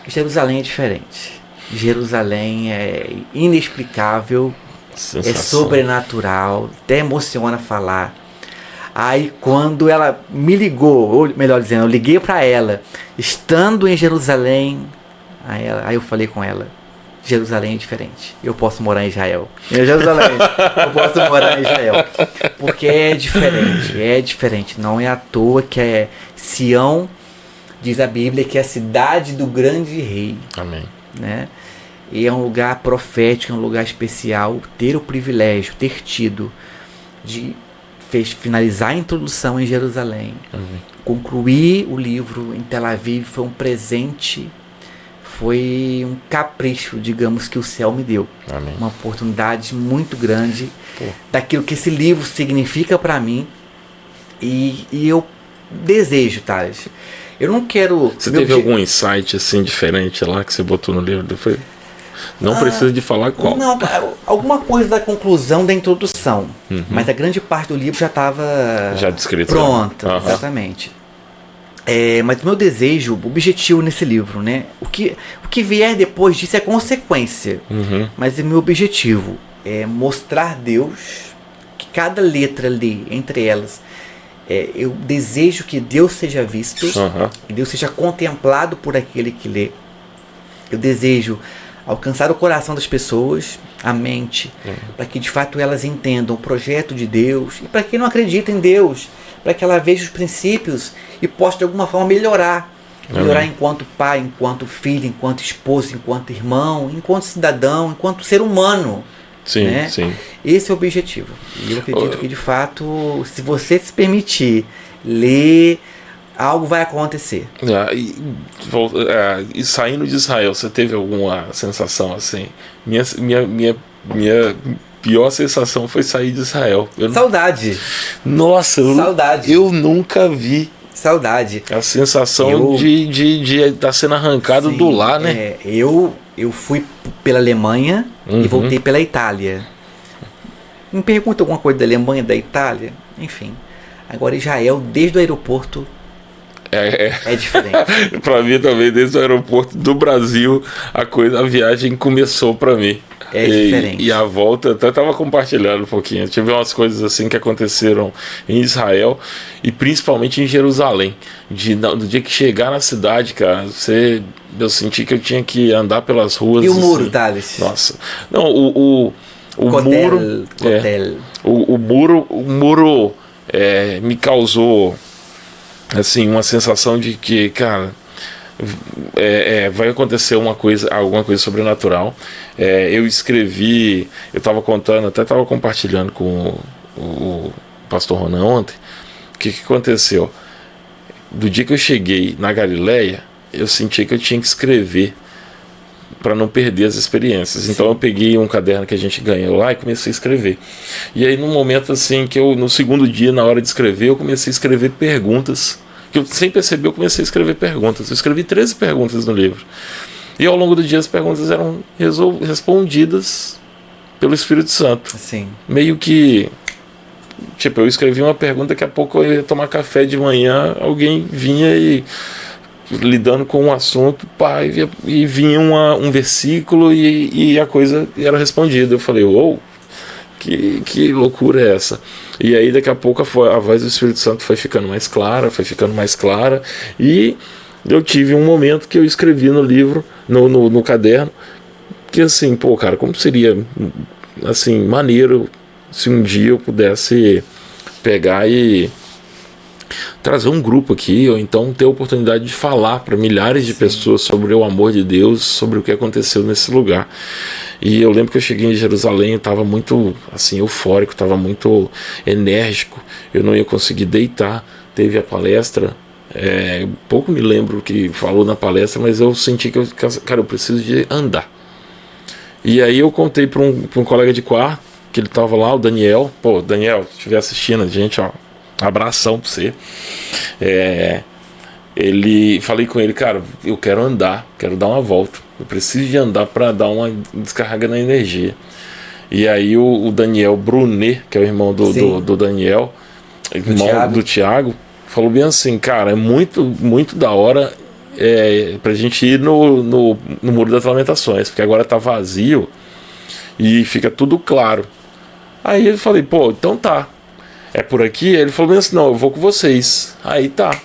Jerusalém é diferente. Jerusalém é inexplicável, Sensação. É sobrenatural, até emociona falar. Aí quando ela me ligou, ou melhor dizendo, eu liguei para ela, estando em Jerusalém, aí eu falei com ela, Jerusalém é diferente, eu posso morar em Israel. Em Jerusalém, eu posso morar em Israel. Porque é diferente. Não é à toa que é Sião, diz a Bíblia, que é a cidade do grande rei. Amém. Né? E é um lugar profético, é um lugar especial. Ter o privilégio, ter tido de finalizar a introdução em Jerusalém, concluir o livro em Tel Aviv, foi um presente, foi um capricho, digamos, que o céu me deu. Amém. Uma oportunidade muito grande daquilo que esse livro significa para mim. E eu desejo, Thales. Eu não quero... Você teve algum insight assim diferente lá que você botou no livro? Não precisa de falar qual. Não, alguma coisa da conclusão da introdução. Mas a grande parte do livro já estava descrito. Pronta, exatamente. Mas o meu desejo, o objetivo nesse livro, né? O que vier depois disso é consequência. Mas o meu objetivo é mostrar Deus, que cada letra ali, entre elas, eu desejo que Deus seja visto, que Deus seja contemplado por aquele que lê. Eu desejo alcançar o coração das pessoas, a mente, para que de fato elas entendam o projeto de Deus, e para quem não acredita em Deus, para que ela veja os princípios e possa de alguma forma melhorar enquanto pai, enquanto filho, enquanto esposo, enquanto irmão, enquanto cidadão, enquanto ser humano. Sim, né? sim. Esse é o objetivo. E eu acredito que de fato, se você se permitir ler, algo vai acontecer. E saindo de Israel, você teve alguma sensação assim? Minha pior sensação foi sair de Israel. Saudade. Nossa, saudade. Eu nunca vi. Saudade. A sensação de estar sendo arrancado do lar, né? Eu fui pela Alemanha e voltei pela Itália. Me pergunta alguma coisa da Alemanha, da Itália? Enfim. Agora Israel, desde o aeroporto, É diferente. Para mim também, desde o aeroporto do Brasil, a viagem começou para mim. É diferente. E a volta, até estava compartilhando um pouquinho. Tive umas coisas assim que aconteceram em Israel e principalmente em Jerusalém. Do dia que chegar na cidade, cara, eu senti que eu tinha que andar pelas ruas. E o muro, Thales? Nossa. Não, o muro. Cotel. O muro me causou assim uma sensação de que, cara, vai acontecer alguma coisa sobrenatural. Eu escrevi, eu estava contando, até estava compartilhando com o pastor Ronan ontem. O que aconteceu? Do dia que eu cheguei na Galileia, eu senti que eu tinha que escrever para não perder as experiências. Sim. Então eu peguei um caderno que a gente ganhou lá e comecei a escrever. E aí num momento assim que no segundo dia, na hora de escrever, eu comecei a escrever perguntas. Que eu sem perceber, eu comecei a escrever perguntas. Eu escrevi 13 perguntas no livro. E ao longo do dia as perguntas eram respondidas pelo Espírito Santo. Sim. Meio que, tipo, eu escrevi uma pergunta, daqui a pouco eu ia tomar café de manhã, alguém vinha e lidando com um assunto, e vinha um versículo e a coisa era respondida. Eu falei, que loucura é essa? E aí daqui a pouco a voz do Espírito Santo foi ficando mais clara, e eu tive um momento que eu escrevi no livro, no caderno, que assim, cara, como seria assim, maneiro se um dia eu pudesse pegar e trazer um grupo aqui, ou então ter a oportunidade de falar para milhares de pessoas sobre o amor de Deus, sobre o que aconteceu nesse lugar. E eu lembro que eu cheguei em Jerusalém, eu estava muito assim, eufórico, estava muito enérgico, eu não ia conseguir deitar. Teve a palestra, pouco me lembro o que falou na palestra, mas eu senti que eu preciso de andar. E aí eu contei para um colega de quarto, que ele estava lá, o Daniel. Daniel, se estiver assistindo a gente, abração pra você. Falei com ele, cara, eu quero andar, quero dar uma volta, eu preciso de andar para dar uma descarga na energia. E aí o Daniel Brunet, que é o irmão do Daniel, irmão do Thiago, falou bem assim, cara, é muito, muito da hora pra gente ir no Muro das Lamentações, porque agora tá vazio e fica tudo claro. Aí eu falei, então tá, é por aqui? Ele falou assim, não, eu vou com vocês. Aí tá.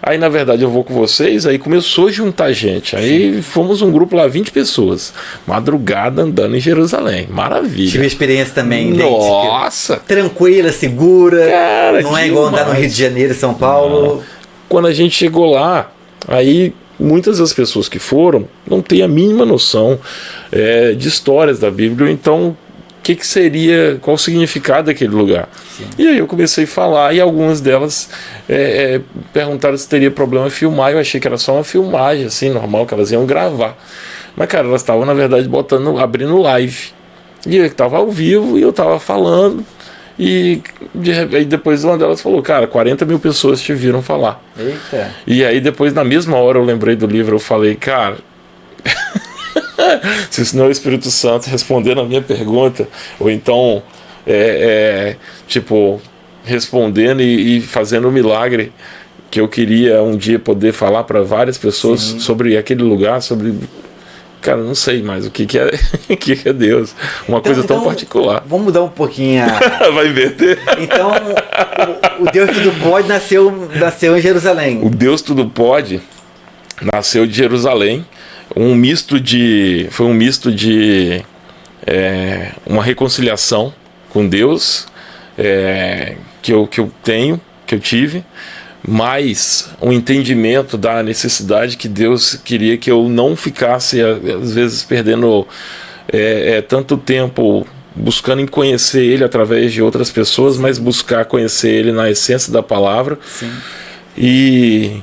Aí na verdade eu vou com vocês, aí começou a juntar gente. Aí fomos um grupo lá, 20 pessoas. Madrugada andando em Jerusalém. Maravilha. Tive experiência também. Nossa! Tranquila, segura. Cara, não é igual andar no Rio de Janeiro, São Paulo. Não. Quando a gente chegou lá, aí muitas das pessoas que foram não têm a mínima noção de histórias da Bíblia, então qual o significado daquele lugar. Sim. E aí eu comecei a falar, e algumas delas perguntaram se teria problema filmar. Eu achei que era só uma filmagem assim, normal, que elas iam gravar, mas cara, elas estavam na verdade abrindo live, e eu estava ao vivo e eu estava falando, e aí depois uma delas falou, cara, 40 mil pessoas te viram falar. Eita. E aí depois, na mesma hora, eu lembrei do livro, eu falei, cara, se isso não é o Espírito Santo respondendo a minha pergunta, ou então respondendo e fazendo um milagre, que eu queria um dia poder falar para várias pessoas. Sim. Sobre aquele lugar, cara, não sei mais o que é o que é Deus, coisa tão particular. Vamos mudar um pouquinho vai inverter. Então o Deus Tudo Pode nasceu em Jerusalém. O Deus Tudo Pode nasceu de Jerusalém. Foi um misto de uma reconciliação com Deus, que eu tive, mas um entendimento da necessidade que Deus queria que eu não ficasse, às vezes, perdendo tanto tempo buscando em conhecer Ele através de outras pessoas, mas buscar conhecer Ele na essência da palavra. Sim. E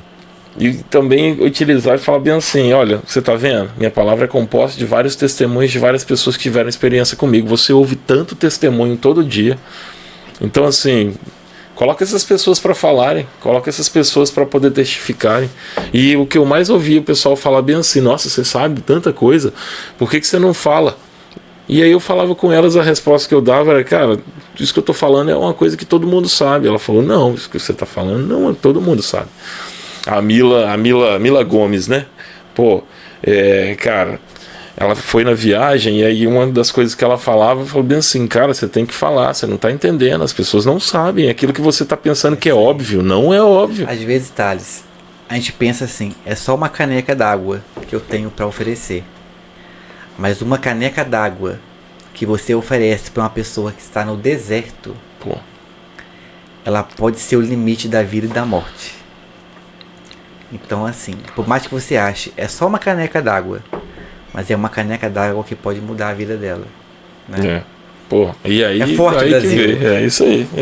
também utilizar e falar bem assim, olha, você está vendo? Minha palavra é composta de vários testemunhos de várias pessoas que tiveram experiência comigo. Você ouve tanto testemunho todo dia. Então, assim, coloca essas pessoas para falarem, coloca essas pessoas para poder testificarem. E o que eu mais ouvi o pessoal falar bem assim, nossa, você sabe tanta coisa, por que você não fala? E aí eu falava com elas, a resposta que eu dava era, cara, isso que eu estou falando é uma coisa que todo mundo sabe. Ela falou, não, isso que você está falando não, todo mundo sabe. A Mila Gomes, né? Pô, cara, ela foi na viagem e aí uma das coisas que ela falava, falou bem assim, cara, você tem que falar, você não tá entendendo, as pessoas não sabem, aquilo que você tá pensando que é óbvio, não é óbvio. Às vezes, Thales, a gente pensa assim, é só uma caneca d'água que eu tenho para oferecer. Mas uma caneca d'água que você oferece para uma pessoa que está no deserto, pô, ela pode ser o limite da vida e da morte. Então, assim, por mais que você ache, é só uma caneca d'água, mas é uma caneca d'água que pode mudar a vida dela, né? Pô, e aí, é forte, aí Brasil. que é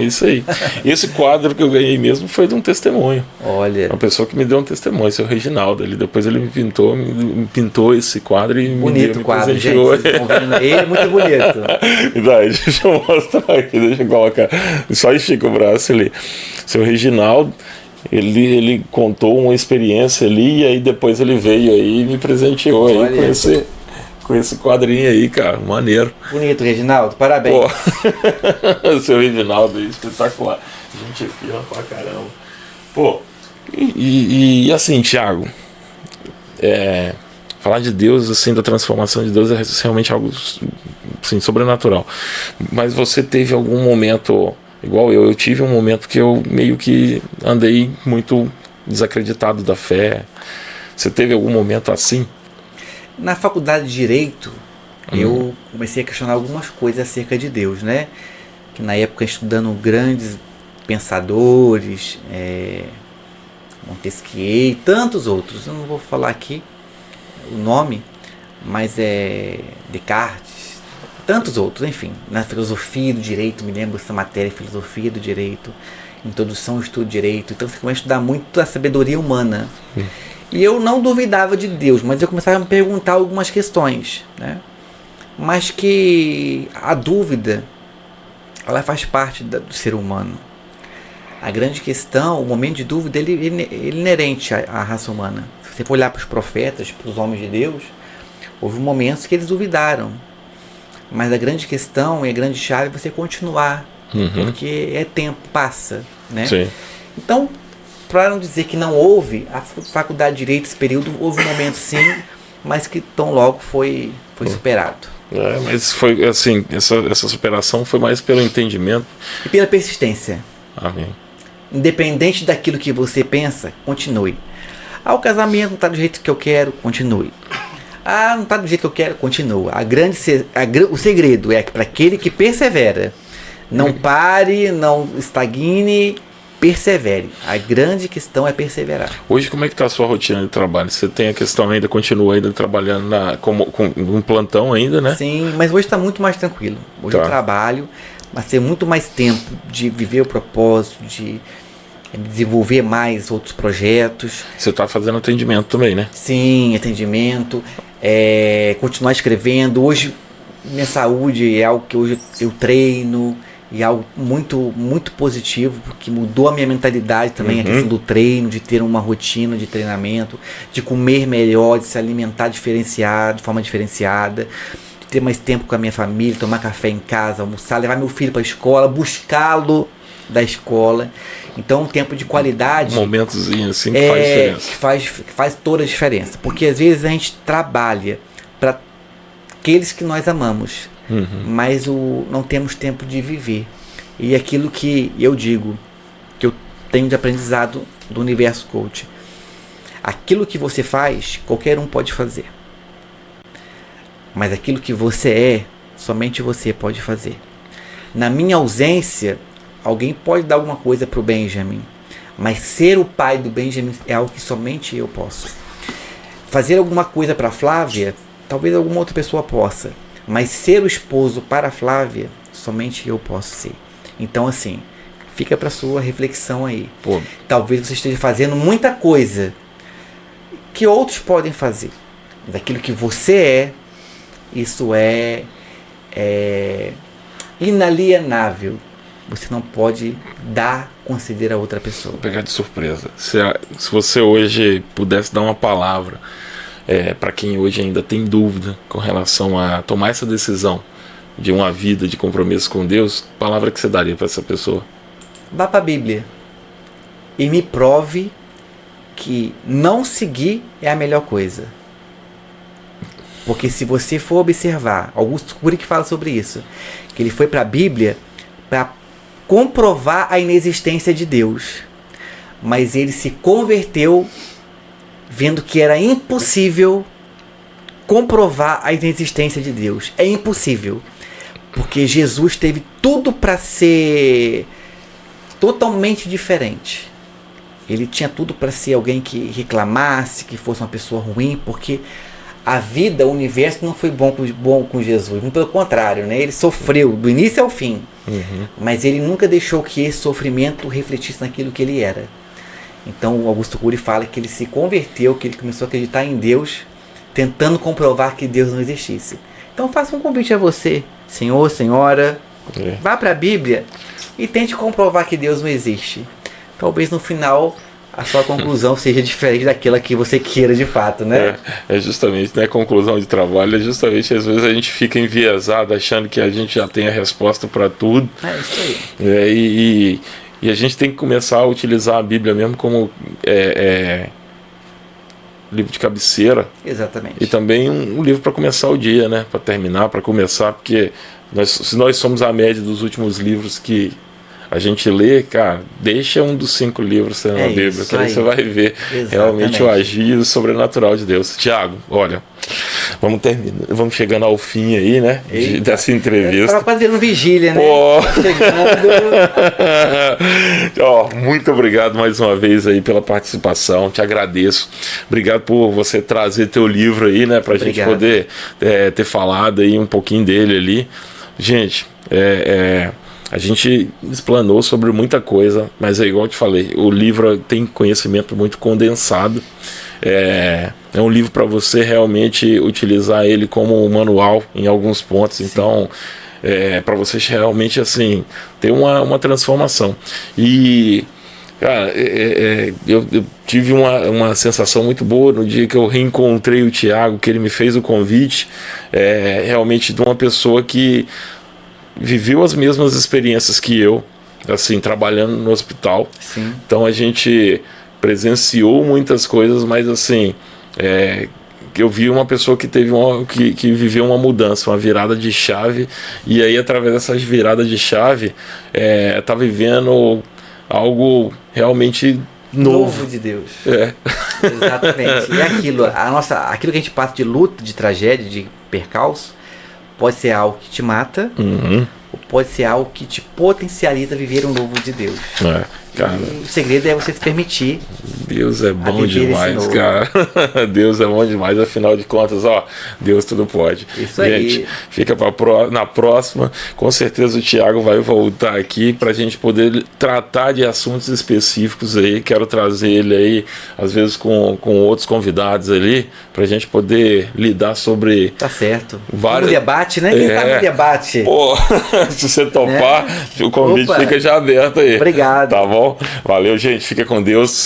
isso aí. Esse quadro que eu ganhei mesmo foi de um testemunho. Olha. Uma pessoa que me deu um testemunho, esse é o Reginaldo. Depois ele me pintou esse quadro e bonito me quadro, presenteou. Gente, vocês estão vendo? Ele é muito bonito. Deixa eu mostrar aqui, deixa eu colocar. Só estica o braço ali. Seu Reginaldo, ele contou uma experiência ali e aí depois ele veio aí e me presenteou aí com esse quadrinho aí, cara, maneiro. Bonito, Reginaldo, parabéns. Pô, seu Reginaldo aí, espetacular. Gente fina pra caramba. Pô, e assim, Thiago, falar de Deus, assim, da transformação de Deus é realmente algo assim, sobrenatural. Mas você teve algum momento, igual eu tive um momento que eu meio que andei muito desacreditado da fé. Você teve algum momento assim? Na faculdade de Direito, eu comecei a questionar algumas coisas acerca de Deus, né? Que na época, estudando grandes pensadores, Montesquieu e tantos outros, eu não vou falar aqui o nome, mas Descartes, tantos outros, enfim, na filosofia do direito, me lembro dessa matéria, filosofia do direito, introdução ao estudo do direito, então você começa a estudar muito a sabedoria humana. E eu não duvidava de Deus, mas eu começava a me perguntar algumas questões, né? Mas que a dúvida, ela faz parte do ser humano. A grande questão, o momento de dúvida, ele é inerente à raça humana. Se você for olhar para os profetas, para os homens de Deus, houve momentos que eles duvidaram. Mas a grande questão e a grande chave é você continuar, porque tempo, passa, né? Sim. Então, para não dizer que não houve, a faculdade de Direito, esse período, houve um momento sim, mas que tão logo foi superado. Mas foi assim, essa superação foi mais pelo entendimento. E pela persistência. Amém. Independente daquilo que você pensa, continue. O casamento não está do jeito que eu quero, continue. Não está do jeito que eu quero, continua. O segredo é para aquele que persevera. Não pare, não estagne, persevere. A grande questão é perseverar. Hoje, como é que está a sua rotina de trabalho? Você tem a questão ainda, continua ainda trabalhando com um plantão ainda, né? Sim, mas hoje está muito mais tranquilo. Hoje eu trabalho, mas tem muito mais tempo de viver o propósito, de desenvolver mais outros projetos. Você está fazendo atendimento também, né? Sim, atendimento, continuar escrevendo. Hoje, minha saúde é algo que hoje eu treino, e algo muito, muito positivo, porque mudou a minha mentalidade também, a questão do treino, de ter uma rotina de treinamento, de comer melhor, de se alimentar de forma diferenciada, de ter mais tempo com a minha família, tomar café em casa, almoçar, levar meu filho para a escola, buscá-lo da escola. Então, um tempo de qualidade. Momentozinho assim que faz diferença. Que faz toda a diferença. Porque às vezes a gente trabalha para aqueles que nós amamos, mas não temos tempo de viver. E aquilo que eu digo, que eu tenho de aprendizado do Universo Coach, aquilo que você faz, qualquer um pode fazer. Mas aquilo que você somente você pode fazer. Na minha ausência, alguém pode dar alguma coisa para o Benjamin, mas ser o pai do Benjamin é algo que somente eu posso. Fazer alguma coisa para a Flávia, talvez alguma outra pessoa possa, mas ser o esposo para a Flávia, somente eu posso ser. Então, assim, fica para sua reflexão aí. Talvez você esteja fazendo muita coisa que outros podem fazer, mas aquilo que você isso é inalienável. Você não pode conceder a outra pessoa. Vou pegar de surpresa. Se você hoje pudesse dar uma palavra para quem hoje ainda tem dúvida com relação a tomar essa decisão de uma vida de compromisso com Deus, palavra que você daria para essa pessoa? Vá para a Bíblia e me prove que não seguir é a melhor coisa. Porque se você for observar, Augusto Cury que fala sobre isso, que ele foi para a Bíblia para comprovar a inexistência de Deus, mas ele se converteu vendo que era impossível comprovar a inexistência de Deus. É impossível, porque Jesus teve tudo para ser totalmente diferente. Ele tinha tudo para ser alguém que reclamasse, que fosse uma pessoa ruim, porque a vida, o universo não foi bom com Jesus. Muito pelo contrário, né? Ele sofreu do início ao fim. Mas ele nunca deixou que esse sofrimento refletisse naquilo que ele era. Então o Augusto Cury fala que ele se converteu, que ele começou a acreditar em Deus, tentando comprovar que Deus não existisse. Então faça um convite a você, senhor, senhora, vá para a Bíblia e tente comprovar que Deus não existe. Talvez no final a sua conclusão seja diferente daquela que você queira de fato, né? É justamente, né? Conclusão de trabalho é justamente, às vezes a gente fica enviesado achando que a gente já tem a resposta para tudo. É isso aí. E a gente tem que começar a utilizar a Bíblia mesmo como livro de cabeceira. Exatamente. E também um livro para começar o dia, né? Para terminar, para começar, porque se nós somos a média dos últimos livros que a gente lê, cara, deixa um dos 5 livros sendo na Bíblia, que aí você vai ver realmente o agir sobrenatural de Deus. Tiago, olha, vamos terminar, vamos chegando ao fim aí, né, dessa entrevista. Tava fazendo vigília, né? Muito obrigado mais uma vez aí pela participação, te agradeço. Obrigado por você trazer teu livro aí, né, pra gente poder ter falado aí um pouquinho dele ali. Gente, a gente explanou sobre muita coisa, mas é igual eu te falei, o livro tem conhecimento muito condensado. É um livro para você realmente utilizar ele como um manual em alguns pontos. Sim. Então, para você realmente assim ter uma transformação. E, cara, eu tive uma sensação muito boa no dia que eu reencontrei o Tiago, que ele me fez o convite, realmente de uma pessoa que viveu as mesmas experiências que eu, assim, trabalhando no hospital. Sim. Então a gente presenciou muitas coisas, mas assim, eu vi uma pessoa que teve que viveu uma mudança, uma virada de chave, e aí através dessas viradas de chave tá vivendo algo realmente novo de Deus. Exatamente. E aquilo que a gente passa de luta, de tragédia, de percalço, pode ser algo que te mata, ou pode ser algo que te potencializa a viver um novo de Deus. Cara, o segredo é você se permitir. Deus é bom demais, cara. Deus é bom demais, afinal de contas, Deus tudo pode. Isso aí. Gente, fica na próxima. Com certeza o Tiago vai voltar aqui pra gente poder tratar de assuntos específicos aí. Quero trazer ele aí, às vezes com outros convidados ali, pra gente poder lidar sobre... Tá certo. Vários... Um debate, né? Quem tá no debate? Pô, se você topar, o convite fica já aberto aí. Obrigado. Tá bom? Valeu, gente. Fica com Deus.